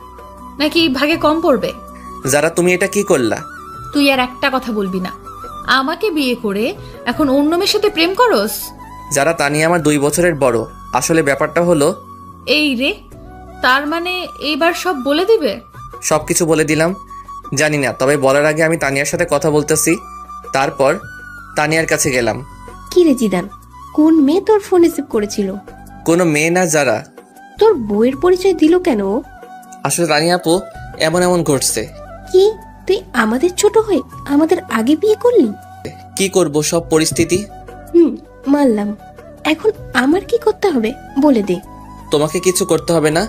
নাকি ভাগে কম পড়বে? যারা তুমি এটা কি করলা? তুই আর একটা কথা বলবি না। আমাকে বিয়ে করে এখন অন্য মেয়ের সাথে প্রেম করস? যারা তানিয়া আমার 2 বছরের বড়। আসলে ব্যাপারটা হলো এই রে, তার মানে এইবার সব বলে দিবে? সবকিছু বলে দিলাম। জানি না, তবে বলার আগে আমি তানিয়ার সাথে কথা বলতেছি। তারপর তানিয়ার কাছে গেলাম। কি রে জিদান, কোন মেয়ে তোর ফোন রিসিভ করেছিল? কোনো মেয়ে না, যারা। তোর বউয়ের পরিচয় দিল কেন? আসলে তানিয়া আপু, এমন ঘটছে। কি তুই আমাদের ছোট হয়ে আমাদের আগে বিয়ে করলি? কি করব, সব পরিস্থিতি। মানলাম। এখন আমার কি করতে হবে বলে দে। তোমাকে কিছু করতে হবে না,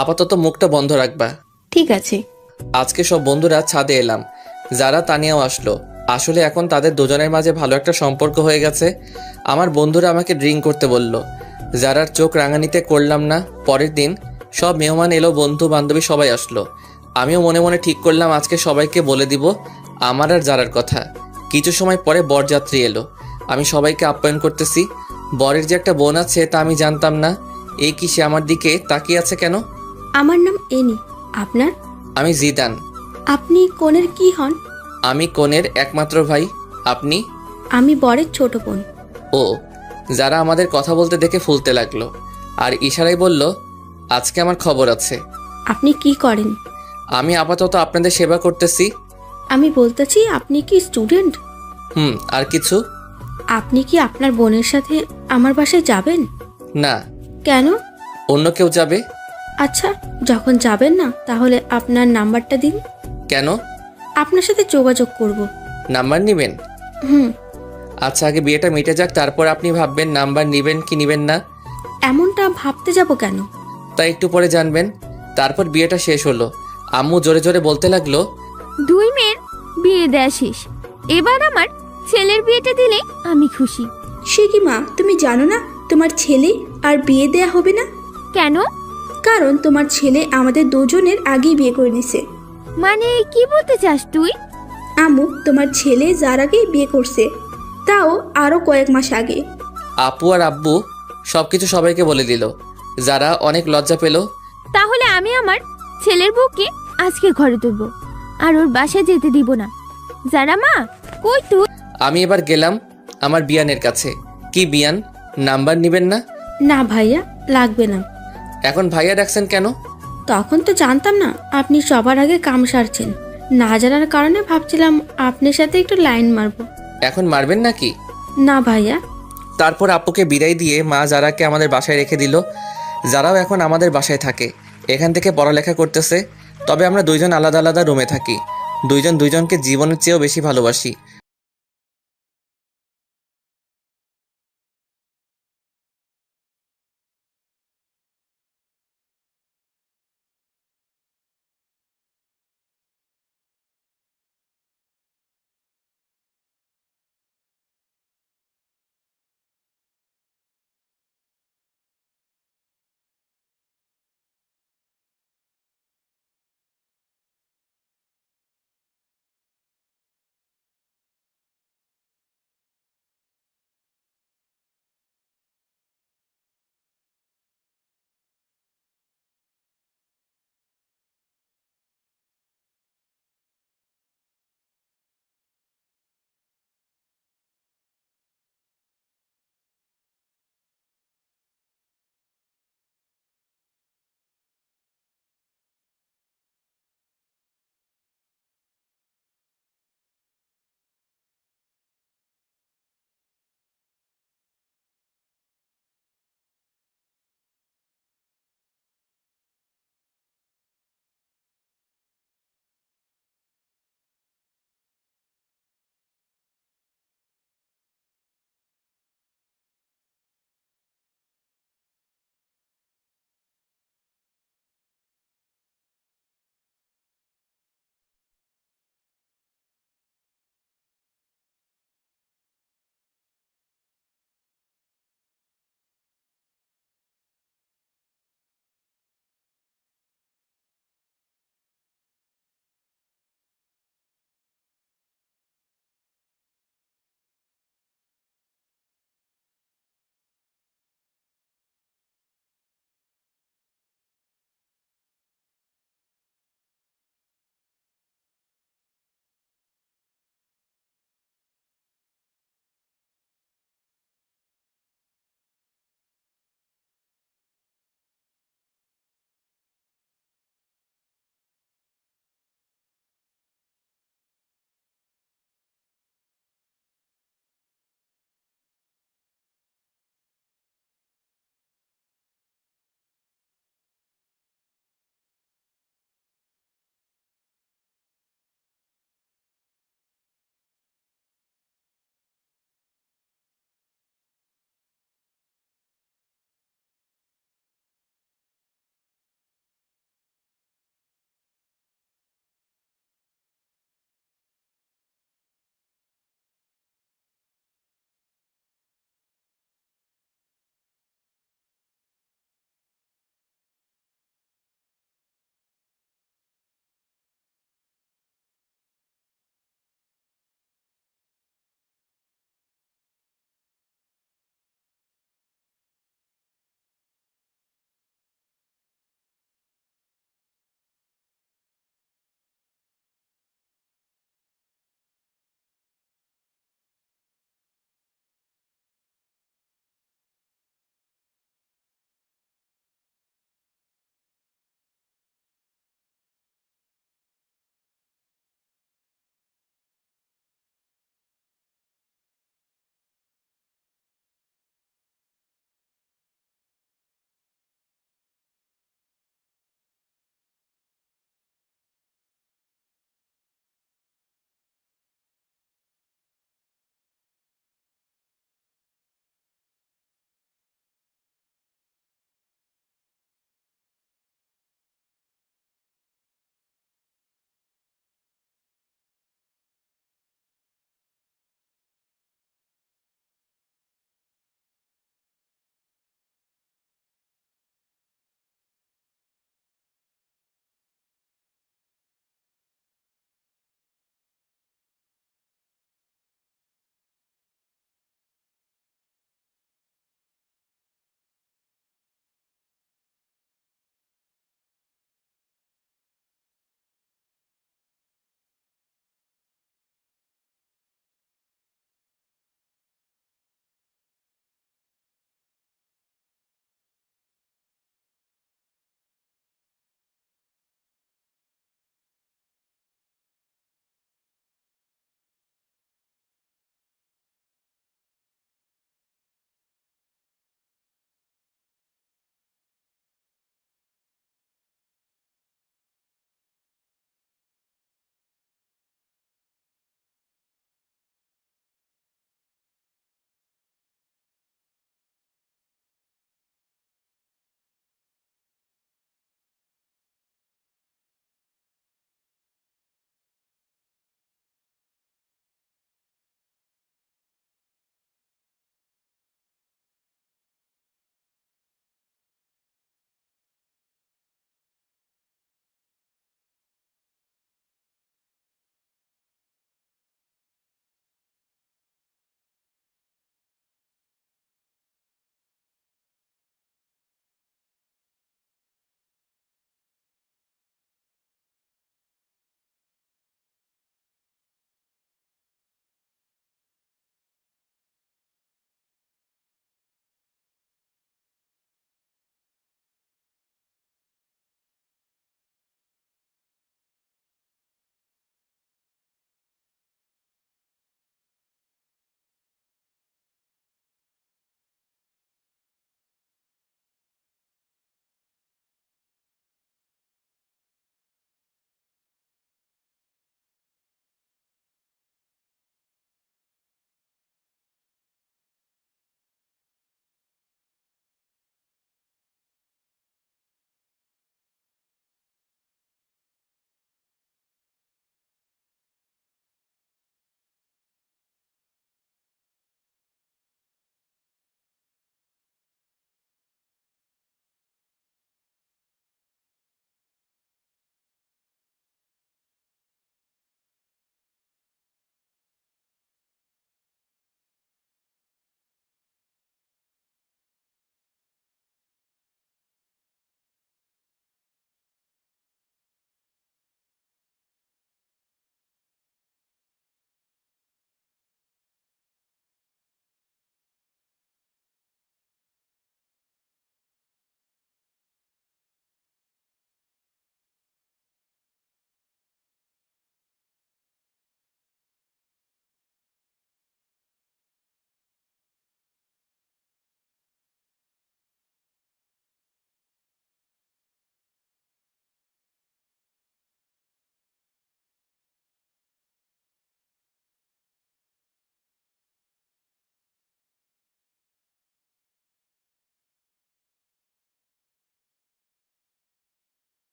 আপাতত মুখটা বন্ধ রাখবা। ঠিক আছে। আজকে সব বন্ধুরা ছাদে এলাম। যারা তানিয়াও আসলো। আসলে এখন তাদের দুজনের মাঝে ভালো একটা সম্পর্ক হয়ে গেছে। আমার বন্ধুরা আমাকে ড্রিঙ্ক করতে বলল। যারার চোখ রাঙানিতে করলাম না। পরের দিন সব মেহমান এলো, বন্ধু বান্ধবী সবাই আসলো। আমিও মনে মনে ঠিক করলাম আজকে সবাইকে বলে দিব আমার আর যারার কথা। কিছু সময় পরে বরযাত্রী এলো। আমি সবাইকে আপ্যায়ন করতেছি। বরের যে একটা বোন আছে তা আমি জানতাম না। এই কি সে আমার দিকে তাকিয়ে আছে কেন? আমার নাম এনি। আপনার? আমি জিদান। আপনি কনের কি হন? আমি কনের একমাত্র ভাই। আপনি? আমি বরের ছোট বোন। ও। যারা আমাদের কথা বলতে দেখে ফুলতে লাগলো আর ইশারায় বলল আজকে আমার খবর আছে। আপনি কি করেন? আমি আপাতত আপনাদের সেবা করতেছি। আমি বলতেছি, আপনি কি স্টুডেন্ট? আর কিছু? আপনি কি আপনার বোনের সাথে আমার বাসায় যাবেন? না। কেন? অন্য কেউ যাবে। আচ্ছা, যখন যাবেন না তাহলে আপনার নাম্বারটা দিন। কেন? আপনার সাথে যোগাযোগ করব। নাম্বার নিবেন? আচ্ছা, আগে বিয়েটা মিটে যাক, তারপর আপনি ভাববেন নাম্বার নিবেন কি নিবেন না। এমনটা ভাবতে যাব কেন? তাই একটু পরে জানবেন। তারপর বিয়েটা শেষ হলো। আম্মু জোরে জোরে বলতে লাগলো, 2 মেয়ের বিয়ে দেয়া শেষ, এবার আমার ছেলের বিয়েটা দিলে আমি খুশি। সে কি মা, তুমি জানো না তোমার ছেলে আর বিয়ে দেয়া হবে না? কেন? কারণ তোমার ছেলে আমাদের দুজনের আগেই বিয়ে করে নিছে। মানে কি বলতে চাস তুই? আম্মু, তোমার ছেলে যার আগেই বিয়ে করছে, তাও আরো কয়েক মাস আগে। আপু আর আব্বু সবকিছু সবাইকে বলে দিল। যারা অনেক লজ্জা পেল। তাহলে আমি আমার ছেলের বউকে আজকে ঘরে তুলবো আর ওর বাসায় যেতে দিব না। যারা মা, কই তুই? আমি এবার গেলাম আমার বিয়ানের কাছে। কি বিয়ান, নাম্বার নিবেন না? না ভাইয়া, লাগবে না। এখন ভাইয়া ডাকছেন কেন? তখন তো জানতাম না আপনি সবার আগে কাম সারছেন। না জানার কারণে ভাবছিলাম আপনার সাথে একটু লাইন মারবো। এখন মারবেন নাকি? না ভাইয়া। তারপর আপুকে বিদায় দিয়ে মা যারাকে আমাদের বাসায় রেখে দিল। যারাও এখন আমাদের বাসায় থাকে, এখান থেকে পড়ালেখা করতেছে। তবে আমরা দুইজন আলাদা আলাদা রুমে থাকি। দুইজন দুইজনকে জীবনের চেয়েও বেশি ভালোবাসি।